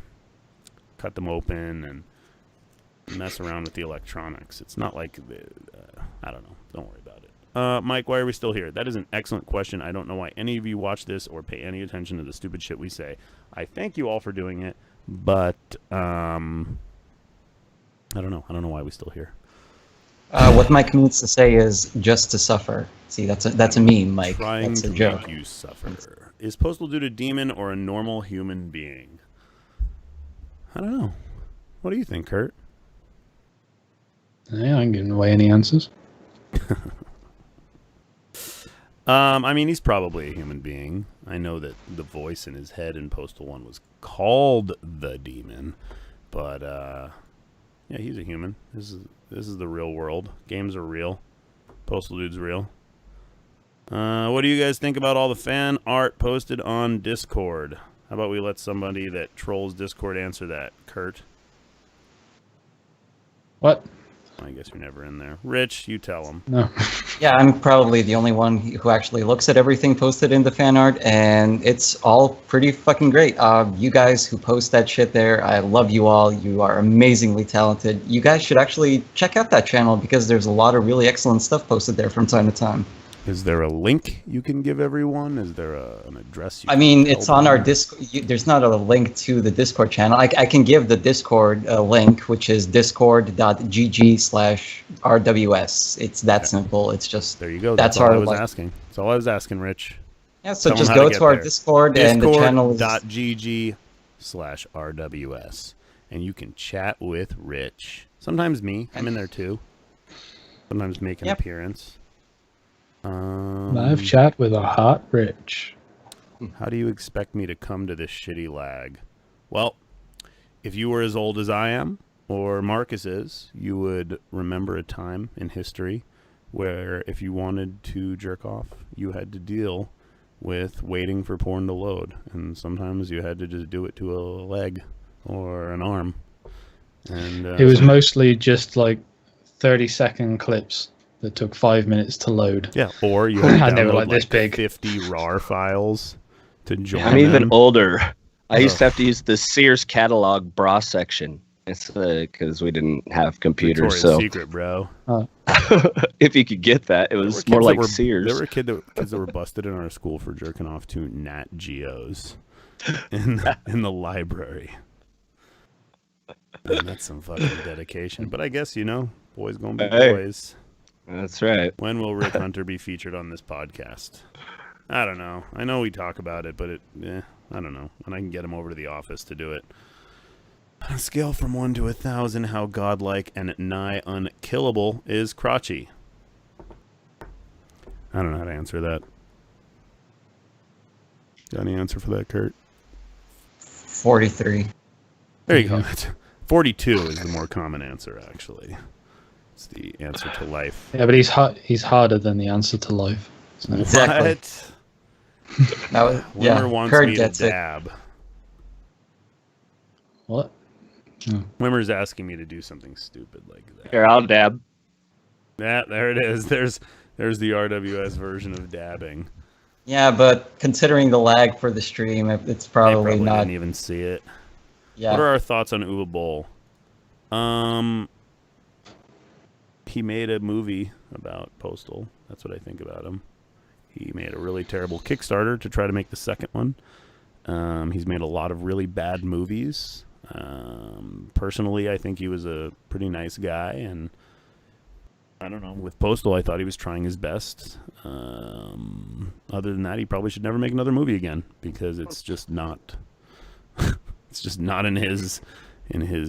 S3: cut them open and mess around with the electronics. It's not like, I don't know. Don't worry about it. Mike, why are we still here? That is an excellent question. I don't know why any of you watch this or pay any attention to the stupid shit we say. I thank you all for doing it, but I don't know. I don't know why we're still here.
S5: What Mike means to say is just to suffer. See, that's a meme, Mike.
S3: Trying
S5: That's
S3: to
S5: a joke.
S3: make you suffer. Is Postal Dude a demon or a normal human being? I don't know. What do you think, Kurt?
S4: Yeah, I ain't giving away any answers.
S3: I mean, he's probably a human being. I know that the voice in his head in Postal 1 was called the demon, but yeah, he's a human. This is the real world. Games are real. Postal Dude's real. What do you guys think about all the fan art posted on Discord? How about we let somebody that trolls Discord answer that? Kurt?
S4: What?
S3: I guess you're never in there. Rich, you tell him.
S4: No.
S5: Yeah, I'm probably the only one who actually looks at everything posted in the fan art, and it's all pretty fucking great. You guys who post that shit there, I love you all. You are amazingly talented. You guys should actually check out that channel because there's a lot of really excellent stuff posted there from time to time.
S3: Is there a link you can give everyone? Is there an address?
S5: I mean, it's on our Discord. There's not a link to the Discord channel. I can give the Discord link, which is discord.gg/RWS. It's that simple. It's just
S3: there you go.
S5: That's
S3: all
S5: our
S3: I was asking. That's all I was asking, Rich.
S5: Yeah, so
S3: Tell
S5: just
S3: them how
S5: go
S3: to
S5: to our
S3: there.
S5: Discord and the channel is
S3: Discord.gg/RWS, and you can chat with Rich. Sometimes me. I'm in there too. Sometimes make an appearance.
S4: Live chat with a hot Rich.
S3: How do you expect me to come to this shitty lag? Well, if you were as old as I am, or Marcus is, you would remember a time in history where if you wanted to jerk off, you had to deal with waiting for porn to load. And sometimes you had to just do it to a leg or an arm. And
S4: It was mostly just like 30-second clips that took 5 minutes to load.
S3: Yeah, or you had to
S4: They were
S3: download
S4: like this big.
S3: 50 RAR files to join
S6: I'm even
S3: them.
S6: older. I used to have to use the Sears catalog bra section. It's because we didn't have computers.
S3: Victoria's
S6: So
S3: Secret, bro.
S6: if you could get that, it was more like Sears.
S3: There were kids that were busted in our school for jerking off to Nat Geos in the library. Man, that's some fucking dedication. But I guess, boys gonna be boys.
S6: That's right.
S3: When will Rick Hunter be featured on this podcast? I don't know. I know we talk about it, but I don't know. And I can get him over to the office to do it. On a scale from 1 to 1,000, how godlike and nigh-unkillable is Krotchy? I don't know how to answer that. Got any answer for that, Kurt?
S5: 43.
S3: There you go. 42 is the more common answer, actually. It's the answer to life.
S4: Yeah, but he's harder than the answer to life. So.
S5: Exactly.
S3: What?
S5: Yeah,
S3: Wimmer wants
S5: Kurt
S3: me to
S5: gets it.
S3: dab.
S4: What?
S3: Wimmer's asking me to do something stupid like that.
S6: Here, I'll dab.
S3: Yeah, there it is. There's the RWS version of dabbing.
S5: Yeah, but considering the lag for the stream, it's
S3: I
S5: probably not.
S3: didn't even see it.
S5: Yeah.
S3: What are our thoughts on Uwe Boll? He made a movie about Postal. That's what I think about him. He made a really terrible Kickstarter to try to make the second one. He's made a lot of really bad movies. Personally, I think he was a pretty nice guy, and I don't know. With Postal, I thought he was trying his best. Other than that, he probably should never make another movie again because it's just not. It's just not in his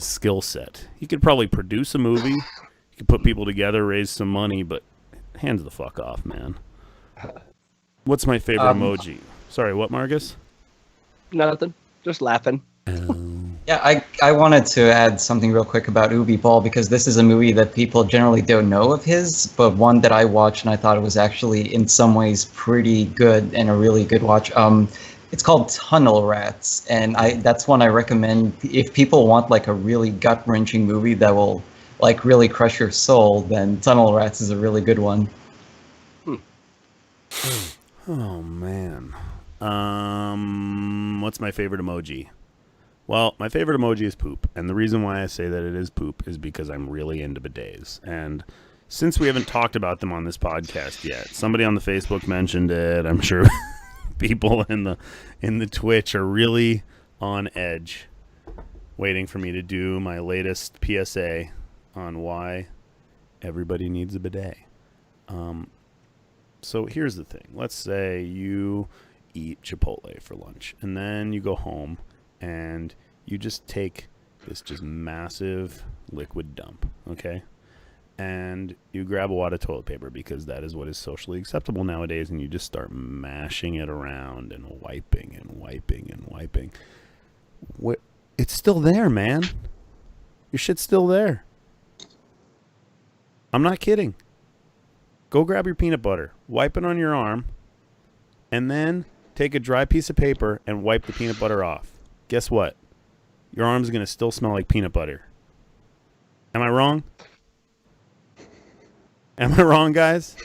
S3: skill set. He could probably produce a movie. He could put people together, raise some money, but hands the fuck off, man. What's my favorite emoji? Sorry, what, Marcus?
S6: Nothing. Just laughing.
S5: Yeah, I wanted to add something real quick about Uwe Boll because this is a movie that people generally don't know of his, but one that I watched and I thought it was actually in some ways pretty good and a really good watch. It's called Tunnel Rats, and that's one I recommend if people want like a really gut-wrenching movie that will like really crush your soul. Then Tunnel Rats is a really good one.
S3: Oh man. What's my favorite emoji? Well, my favorite emoji is poop, and the reason why I say that it is poop is because I'm really into bidets. And since we haven't talked about them on this podcast yet, somebody on the Facebook mentioned it. I'm sure people in the Twitch are really on edge, waiting for me to do my latest PSA on why everybody needs a bidet. So here's the thing. Let's say you eat Chipotle for lunch, and then you go home and you just take this just massive liquid dump, okay? And you grab a wad of toilet paper because that is what is socially acceptable nowadays, and you just start mashing it around and wiping and wiping and wiping. It's still there, man. Your shit's still there. I'm not kidding. Go grab your peanut butter, wipe it on your arm, and then take a dry piece of paper and wipe the peanut butter off. Guess what? Your arm's going to still smell like peanut butter. Am I wrong? Am I wrong, guys?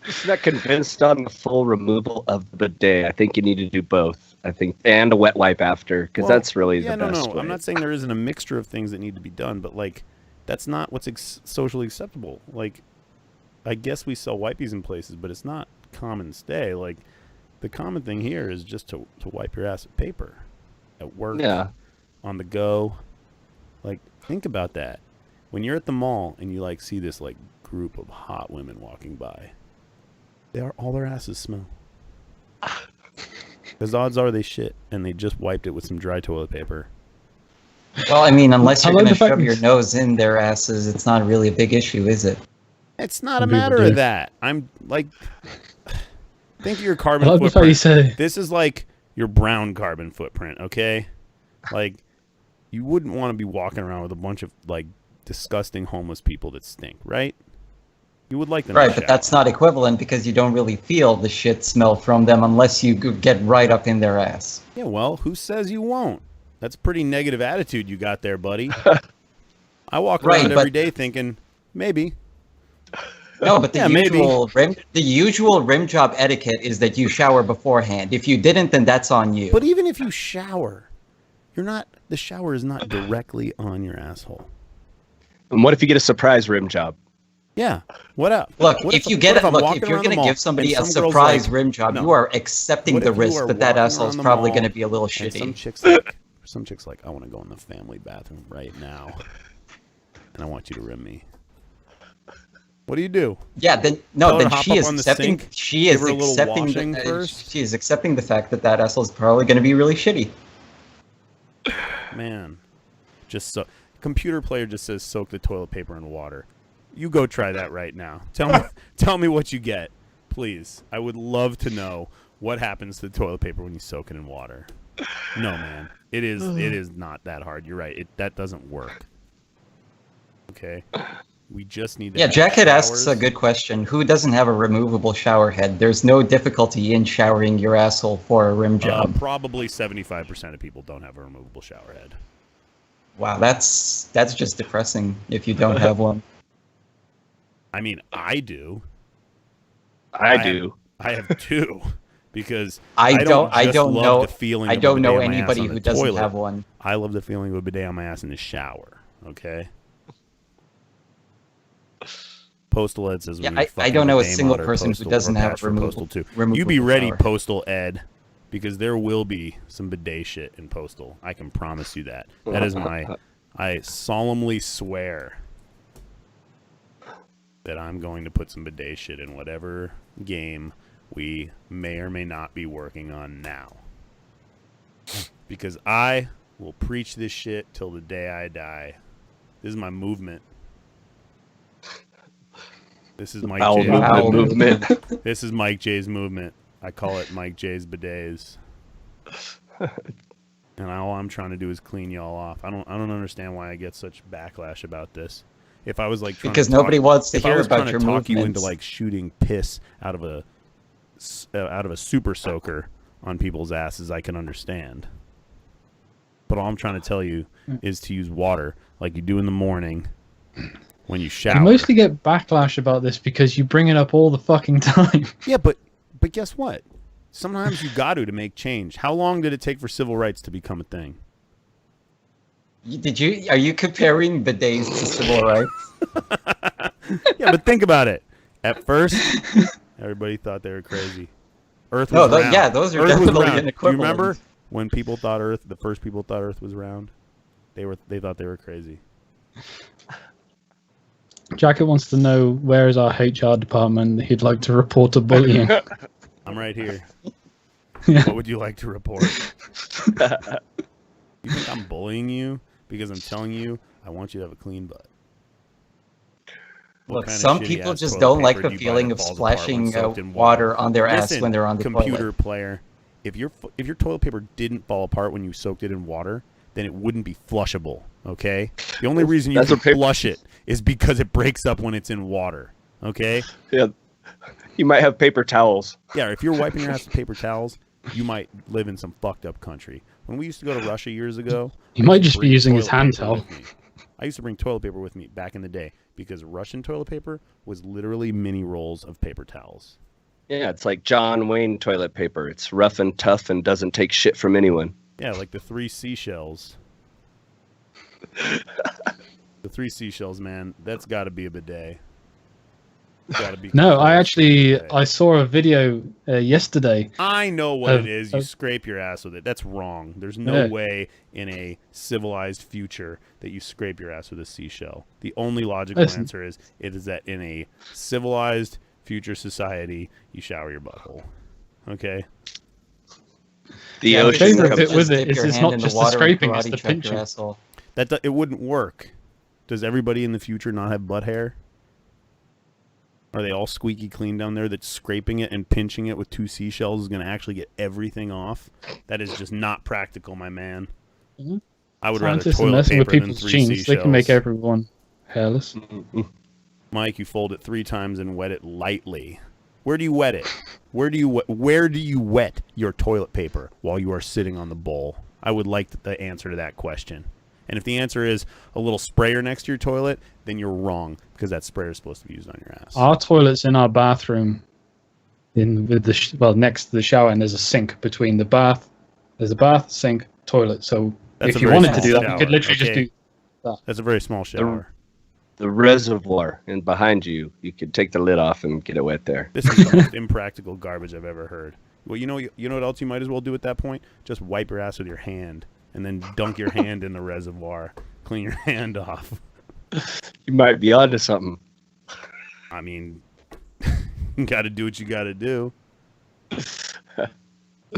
S6: Just not convinced on the full removal of the bidet. I think you need to do both. I think, and a wet wipe after, because that's really the best way.
S3: I'm not saying there isn't a mixture of things that need to be done, but like, that's not what's socially acceptable. Like, I guess we sell wipies in places, but it's not common stay. Like, the common thing here is just to wipe your ass with paper at work, on the go. Like, think about that. When you're at the mall and you like see this like group of hot women walking by, all their asses smell. Because odds are they shit and they just wiped it with some dry toilet paper.
S5: Well, I mean, unless you're going to shove your nose in their asses, it's not really a big issue, is it?
S3: It's not a matter of that. I'm like, think of your carbon footprint.
S4: How you say.
S3: This is like your brown carbon footprint, okay? Like, you wouldn't want to be walking around with a bunch of like disgusting homeless people that stink, right? You would like them to
S5: Right, but that's not equivalent because you don't really feel the shit smell from them unless you get right up in their ass.
S3: Yeah, well, who says you won't? That's a pretty negative attitude you got there, buddy. I walk around every day thinking, maybe.
S5: No, but the usual rim job etiquette is that you shower beforehand. If you didn't, then that's on you.
S3: But even if you shower, the shower is not directly on your asshole.
S6: And what if you get a surprise rim job?
S3: Yeah. What up?
S5: Look, if you're going to give somebody a surprise rim job, you are accepting the risk that asshole is probably going to be a little shitty.
S3: Some chicks like, I want to go in the family bathroom right now, and I want you to rim me. What do you do?
S5: Yeah, then she is accepting. She is accepting the fact that asshole is probably going to be really shitty.
S3: Man, computer player just says soak the toilet paper in water. You go try that right now. Tell me what you get, please. I would love to know what happens to the toilet paper when you soak it in water. No, man, it is not that hard. You're right. That doesn't work. Okay, we just need.
S5: Yeah, Jackhead asks a good question. Who doesn't have a removable shower head? There's no difficulty in showering your asshole for a rim job.
S3: Probably 75% of people don't have a removable shower head.
S5: Wow, that's just depressing if you don't have one.
S3: I mean, I do.
S6: I do.
S3: I have two because
S5: I don't know.
S3: The feeling
S5: I
S3: of
S5: don't know
S3: a bidet on my
S5: anybody
S3: ass on
S5: who
S3: the
S5: doesn't
S3: toilet.
S5: have one.
S3: I love the feeling of a bidet on my ass in the shower. Okay. Postal Ed says,
S5: yeah, I don't know a single person who doesn't have a removable
S3: You be ready,
S5: shower.
S3: Postal Ed, because there will be some bidet shit in Postal. I can promise you that. That is I solemnly swear that I'm going to put some bidet shit in whatever game we may or may not be working on now. Because I will preach this shit till the day I die. This is my movement. This is Mike J's
S6: movement.
S3: This is Mike J's movement. I call it Mike J's bidets. And all I'm trying to do is clean y'all off. I don't understand why I get such backlash about this. If I was like
S5: nobody wants to hear about your movements.
S3: If I was trying to talk you into like shooting piss out of a super soaker on people's asses, I can understand. But all I'm trying to tell you is to use water like you do in the morning when you shower.
S4: You mostly get backlash about this because you bring it up all the fucking time.
S3: Yeah, but guess what? Sometimes you got to make change. How long did it take for civil rights to become a thing?
S5: Are you comparing bidets to civil rights?
S3: Yeah, but think about it. At first, everybody thought they were crazy. Earth was round.
S5: Yeah, those are
S3: Earth was
S5: definitely
S3: round.
S5: an
S3: Do you
S5: equivalent.
S3: remember when people thought the first people thought Earth was round? They thought they were crazy.
S4: Jacket wants to know where is our HR department. He'd like to report a bullying.
S3: I'm right here.
S4: Yeah.
S3: What would you like to report? You think I'm bullying you because I'm telling you I want you to have a clean butt? What
S5: Look,
S3: kind of
S5: some
S3: shitty
S5: people
S3: ass
S5: just
S3: toilet
S5: don't like
S3: paper
S5: the
S3: do you buy
S5: feeling
S3: that
S5: of
S3: falls apart when
S5: splashing
S3: soaked in
S5: water on their ass
S3: Listen,
S5: when they're on the
S3: computer
S5: toilet.
S3: player, if your toilet paper didn't fall apart when you soaked it in water, then it wouldn't be flushable. Okay, the only reason you can flush it is because it breaks up when it's in water. Okay.
S6: Yeah, you might have paper towels.
S3: Yeah, if you're wiping your ass with paper towels, you might live in some fucked up country. When we used to go to Russia years ago,
S4: He might just be using his hand
S3: toilet paper
S4: towel.
S3: with me. I used to bring toilet paper with me back in the day because Russian toilet paper was literally mini rolls of paper towels.
S6: Yeah, it's like John Wayne toilet paper. It's rough and tough and doesn't take shit from anyone.
S3: Yeah, like the 3 seashells. The 3 seashells, man, that's got to be a bidet. Gotta be.
S4: No, I saw a video yesterday.
S3: I know what it is. You scrape your ass with it. That's wrong. There's no way in a civilized future that you scrape your ass with a seashell. The only logical answer is that in a civilized future society, you shower your butthole. Okay?
S6: The
S4: My
S6: ocean
S4: favorite
S6: comes
S4: bit with it is it's not just the scraping, it's the pinching.
S3: It wouldn't work. Does everybody in the future not have butt hair? Are they all squeaky clean down there that scraping it and pinching it with 2 seashells is going to actually get everything off? That is just not practical, my man.
S4: Mm-hmm.
S3: I would
S4: Scientists
S3: rather
S4: are
S3: toilet
S4: messing with
S3: paper than
S4: people's
S3: 3
S4: genes.
S3: seashells.
S4: They can make everyone hairless.
S3: Mike, you fold it 3 times and wet it lightly. Where do you wet it? Where do you wet your toilet paper while you are sitting on the bowl? I would like the answer to that question. And if the answer is a little sprayer next to your toilet, then you're wrong because that sprayer is supposed to be used on your ass.
S4: Our toilet's in our bathroom, next to the shower, and there's a sink between the bath. There's a bath, sink, toilet. So
S3: That's
S4: if
S3: a
S4: you
S3: very
S4: wanted to
S3: small
S4: do that,
S3: shower,
S4: you could literally just
S3: okay?
S4: do that.
S3: That's a very small shower.
S6: The reservoir and behind you, you could take the lid off and get it wet there.
S3: This is the most impractical garbage I've ever heard. Well, you know what else you might as well do at that point? Just wipe your ass with your hand and then dunk your hand in the reservoir. Clean your hand off.
S6: You might be onto something.
S3: I mean, you got to do what you got to do.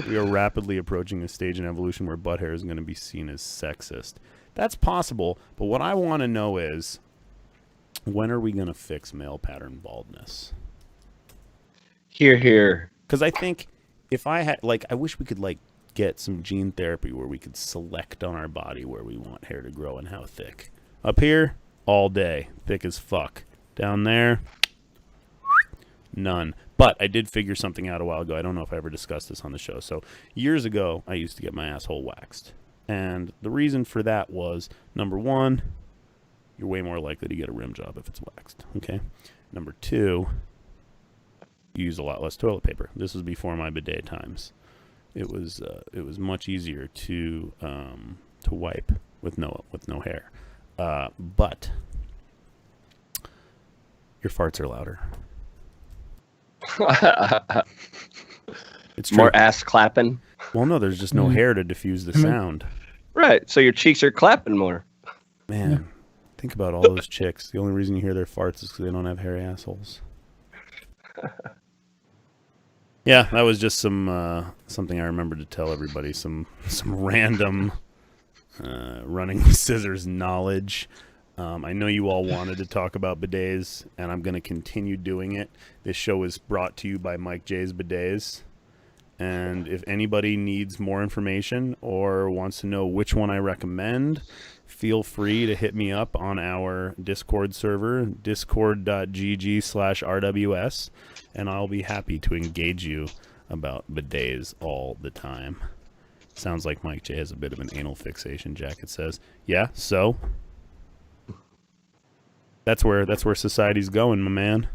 S3: We are rapidly approaching a stage in evolution where butt hair is going to be seen as sexist. That's possible, but what I want to know is, when are we going to fix male pattern baldness?
S6: Here, here.
S3: Because I think if I had, I wish we could, get some gene therapy where we could select on our body where we want hair to grow and how thick. Up here, all day, thick as fuck. Down there, none. But I did figure something out a while ago. I don't know if I ever discussed this on the show. So years ago, I used to get my asshole waxed. And the reason for that was, number 1, you're way more likely to get a rim job if it's waxed. Okay. Number 2, you use a lot less toilet paper. This was before my bidet times. It was much easier to wipe with no hair, but your farts are louder. It's true.
S6: More ass clapping.
S3: Well, no, there's just no hair to diffuse the sound.
S6: Right, so your cheeks are clapping more.
S3: Man, think about all those chicks. The only reason you hear their farts is because they don't have hairy assholes. Yeah, that was just something I remembered to tell everybody. Some random running with scissors knowledge. I know you all wanted to talk about bidets, and I'm going to continue doing it. This show is brought to you by Mike J's Bidets. And if anybody needs more information or wants to know which one I recommend, feel free to hit me up on our Discord server, discord.gg/RWS, and I'll be happy to engage you about bidets all the time. Sounds like Mike J has a bit of an anal fixation, Jacket says. Yeah, so? That's where society's going, my man.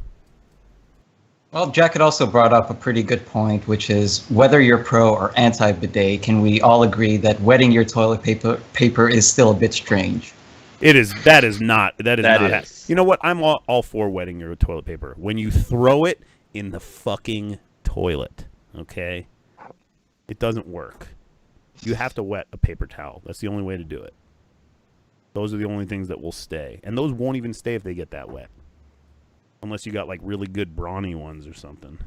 S5: Well, Jack had also brought up a pretty good point, which is whether you're pro or anti-bidet, can we all agree that wetting your toilet paper is still a bit strange?
S3: That is not.
S6: is.
S3: You know what? I'm all for wetting your toilet paper when you throw it in the fucking toilet. Okay, it doesn't work. You have to wet a paper towel. That's the only way to do it. Those are the only things that will stay, and those won't even stay if they get that wet. Unless you got, like, really good brawny ones or something.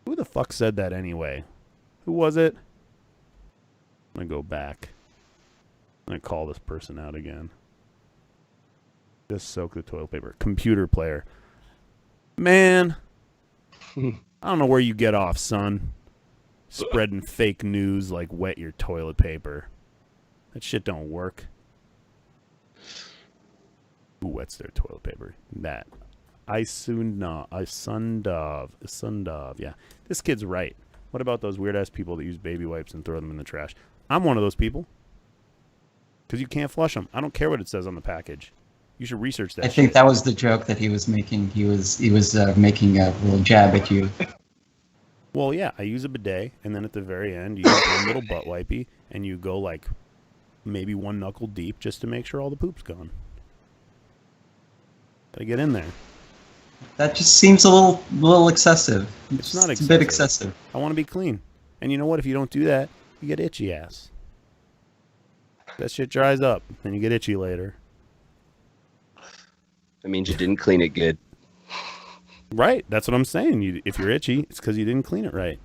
S3: Who the fuck said that anyway? Who was it? I'm going to go back. I'm going to call this person out again. Just soak the toilet paper. Computer player. Man. I don't know where you get off, son. Spreading fake news like wet your toilet paper. That shit don't work. Who wets their toilet paper? That. Sundov. Yeah. This kid's right. What about those weird-ass people that use baby wipes and throw them in the trash? I'm one of those people. Because you can't flush them. I don't care what it says on the package. You should research that
S5: I think that was the joke that he was making. He was making a little jab at you.
S3: Well, yeah. I use a bidet, and then at the very end, you use one little butt wipey, and you go, like, maybe one knuckle deep just to make sure all the poop's gone. Gotta get in there.
S5: That just seems a little excessive.
S3: It's not excessive.
S5: It's a bit excessive.
S3: I want to be clean. And you know what? If you don't do that, you get itchy ass. That shit dries up, and you get itchy later.
S6: That means you didn't clean it good.
S3: Right. That's what I'm saying. If you're itchy, it's because you didn't clean it right.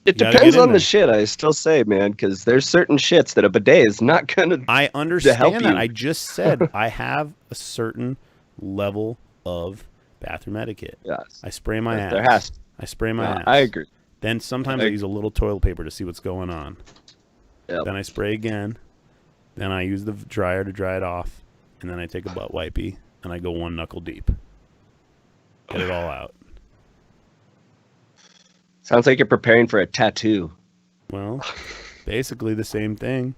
S6: It depends on the shit, I still say, man, because there's certain shits that a bidet is not going to
S3: I understand
S6: help
S3: that.
S6: you.
S3: I just said I have a certain level of bathroom etiquette.
S6: Yes.
S3: I spray my ass.
S6: There has to.
S3: I spray my ass.
S6: I agree.
S3: Then sometimes I use a little toilet paper to see what's going on.
S6: Yep.
S3: Then I spray again. Then I use the dryer to dry it off. And then I take a butt wipey and I go one knuckle deep. Get it all out.
S6: Sounds like you're preparing for a tattoo.
S3: Well, basically the same thing.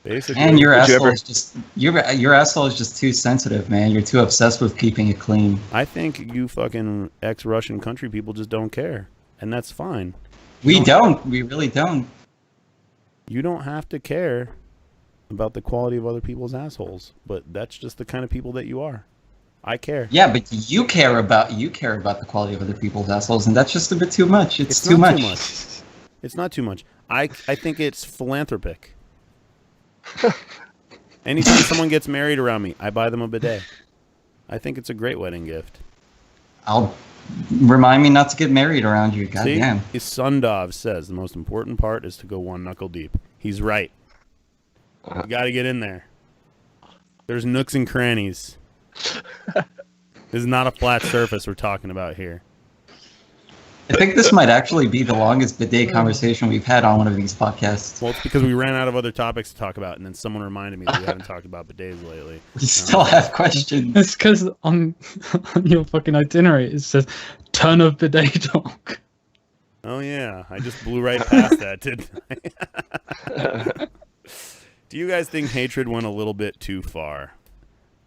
S3: Basically.
S5: And your asshole is just your asshole is just too sensitive, man. You're too obsessed with keeping it clean.
S3: I think you fucking ex-Russian country people just don't care, and that's fine.
S5: We don't. We really don't.
S3: You don't have to care about the quality of other people's assholes, but that's just the kind of people that you are. I care.
S5: Yeah, but you care about the quality of other people's assholes, and that's just a bit too much. It's too much.
S3: It's not too much. I think it's philanthropic. Anytime someone gets married around me, I buy them a bidet. I think it's a great wedding gift.
S5: I'll remind me not to get married around you. Goddamn.
S3: See, Sundov says the most important part is to go one knuckle deep. He's right. You got to get in there. There's nooks and crannies. This is not a flat surface we're talking about here.
S5: I think this might actually be the longest bidet conversation we've had on one of these podcasts.
S3: Well, it's because we ran out of other topics to talk about, and then someone reminded me that we haven't talked about bidets lately.
S5: We still have questions.
S4: It's because on your fucking itinerary it says ton of bidet talk.
S3: Oh yeah, I just blew right past that, didn't I? Do you guys think hatred went a little bit too far?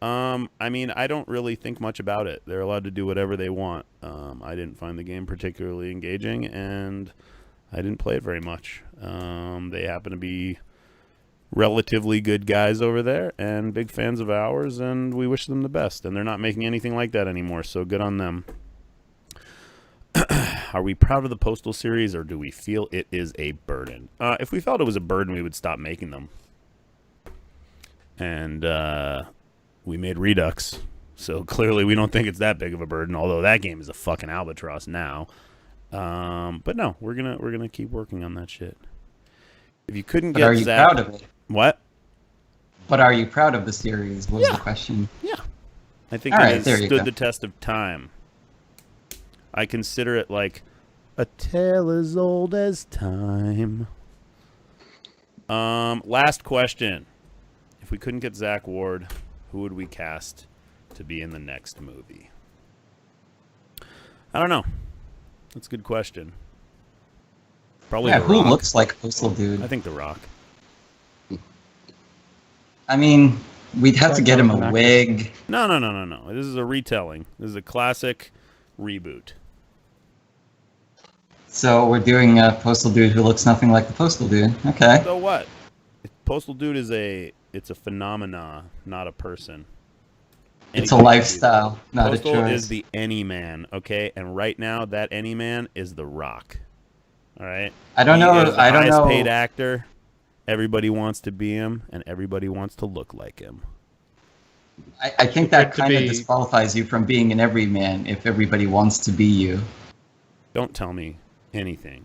S3: I mean, I don't really think much about it. They're allowed to do whatever they want. I didn't find the game particularly engaging, and I didn't play it very much. They happen to be relatively good guys over there, and big fans of ours, and we wish them the best. And they're not making anything like that anymore, so good on them. Are we proud of the Postal series, or do we feel it is a burden? If we felt it was a burden, we would stop making them. And, we made Redux, so clearly we don't think it's that big of a burden. Although that game is a fucking albatross now, but no, we're gonna keep working on that shit. If you couldn't get,
S5: are you
S3: Zack,
S5: proud of it?
S3: What?
S5: But are you proud of the series? Was the question.
S3: Yeah, I think
S5: All
S3: it
S5: right,
S3: has
S5: there you
S3: stood
S5: go.
S3: the test of time. I consider it like a tale as old as time. Last question: if we couldn't get Zack Ward, who would we cast to be in the next movie? I don't know. That's a good question. Probably
S5: Yeah,
S3: The
S5: who
S3: Rock.
S5: looks like Postal Dude?
S3: I think The Rock.
S5: I mean, we'd have to get him a
S4: Actor.
S5: wig.
S3: No. This is a retelling. This is a classic reboot.
S5: So we're doing a Postal Dude who looks nothing like the Postal Dude. Okay.
S3: So what? Postal Dude is a phenomena, not a person.
S5: It's a lifestyle, not
S3: Postal
S5: a choice.
S3: is the any man, okay? And right now, that any man is The Rock. All right.
S5: I don't know.
S3: He is the
S5: I don't
S3: highest
S5: know.
S3: paid actor. Everybody wants to be him, and everybody wants to look like him.
S5: I think that
S4: It could
S5: kind of
S4: be-
S5: disqualifies you from being an everyman if everybody wants to be you.
S3: Don't tell me anything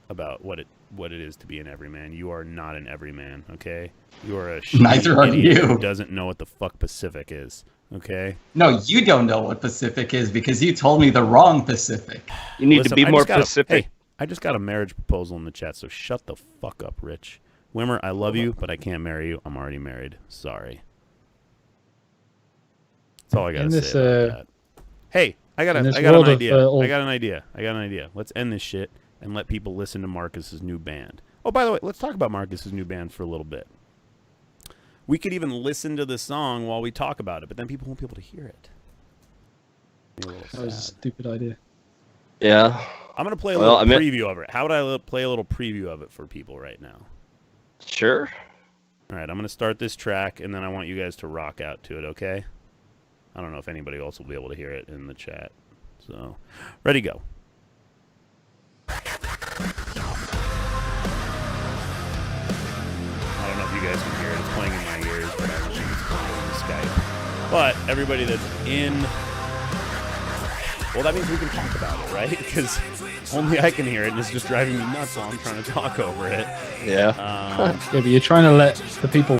S3: about what it is to be an everyman. You are not an everyman, okay? You are a
S5: Neither are
S3: idiot
S5: you.
S3: who doesn't know what the fuck Pacific is, okay?
S5: No, you don't know what Pacific is because you told me the wrong Pacific.
S6: You need
S3: Listen,
S6: to be
S3: I
S6: more
S3: just got
S6: specific.
S3: Hey, I just got a marriage proposal in the chat, so shut the fuck up, Rich. Wimmer, I love you, but I can't marry you. I'm already married. Sorry. That's all I got
S4: In
S3: to
S4: this,
S3: say about that. Hey, I got
S4: in this
S3: an
S4: world of,
S3: idea.
S4: all-
S3: I got an idea. Let's end this shit and let people listen to Marcus's new band. Oh, by the way, let's talk about Marcus's new band for a little bit. We could even listen to the song while we talk about it, but then people won't be able to hear it. Be a little
S4: That was a
S3: sad.
S4: stupid idea.
S6: Yeah.
S3: I'm going to play a
S6: Well,
S3: little
S6: I mean-
S3: preview of it. How would I play a little preview of it for people right now?
S6: Sure.
S3: All right, I'm going to start this track, and then I want you guys to rock out to it, okay? I don't know if anybody else will be able to hear it in the chat. So, ready, go. I don't know if you guys can hear it. It's playing in my ears, but I don't think it's playing on the Skype. But everybody that's in... Well, that means we can talk about it, right? Because only I can hear it, and it's just driving me nuts while I'm trying to talk over it.
S6: Yeah.
S4: Yeah, but you're trying to let the people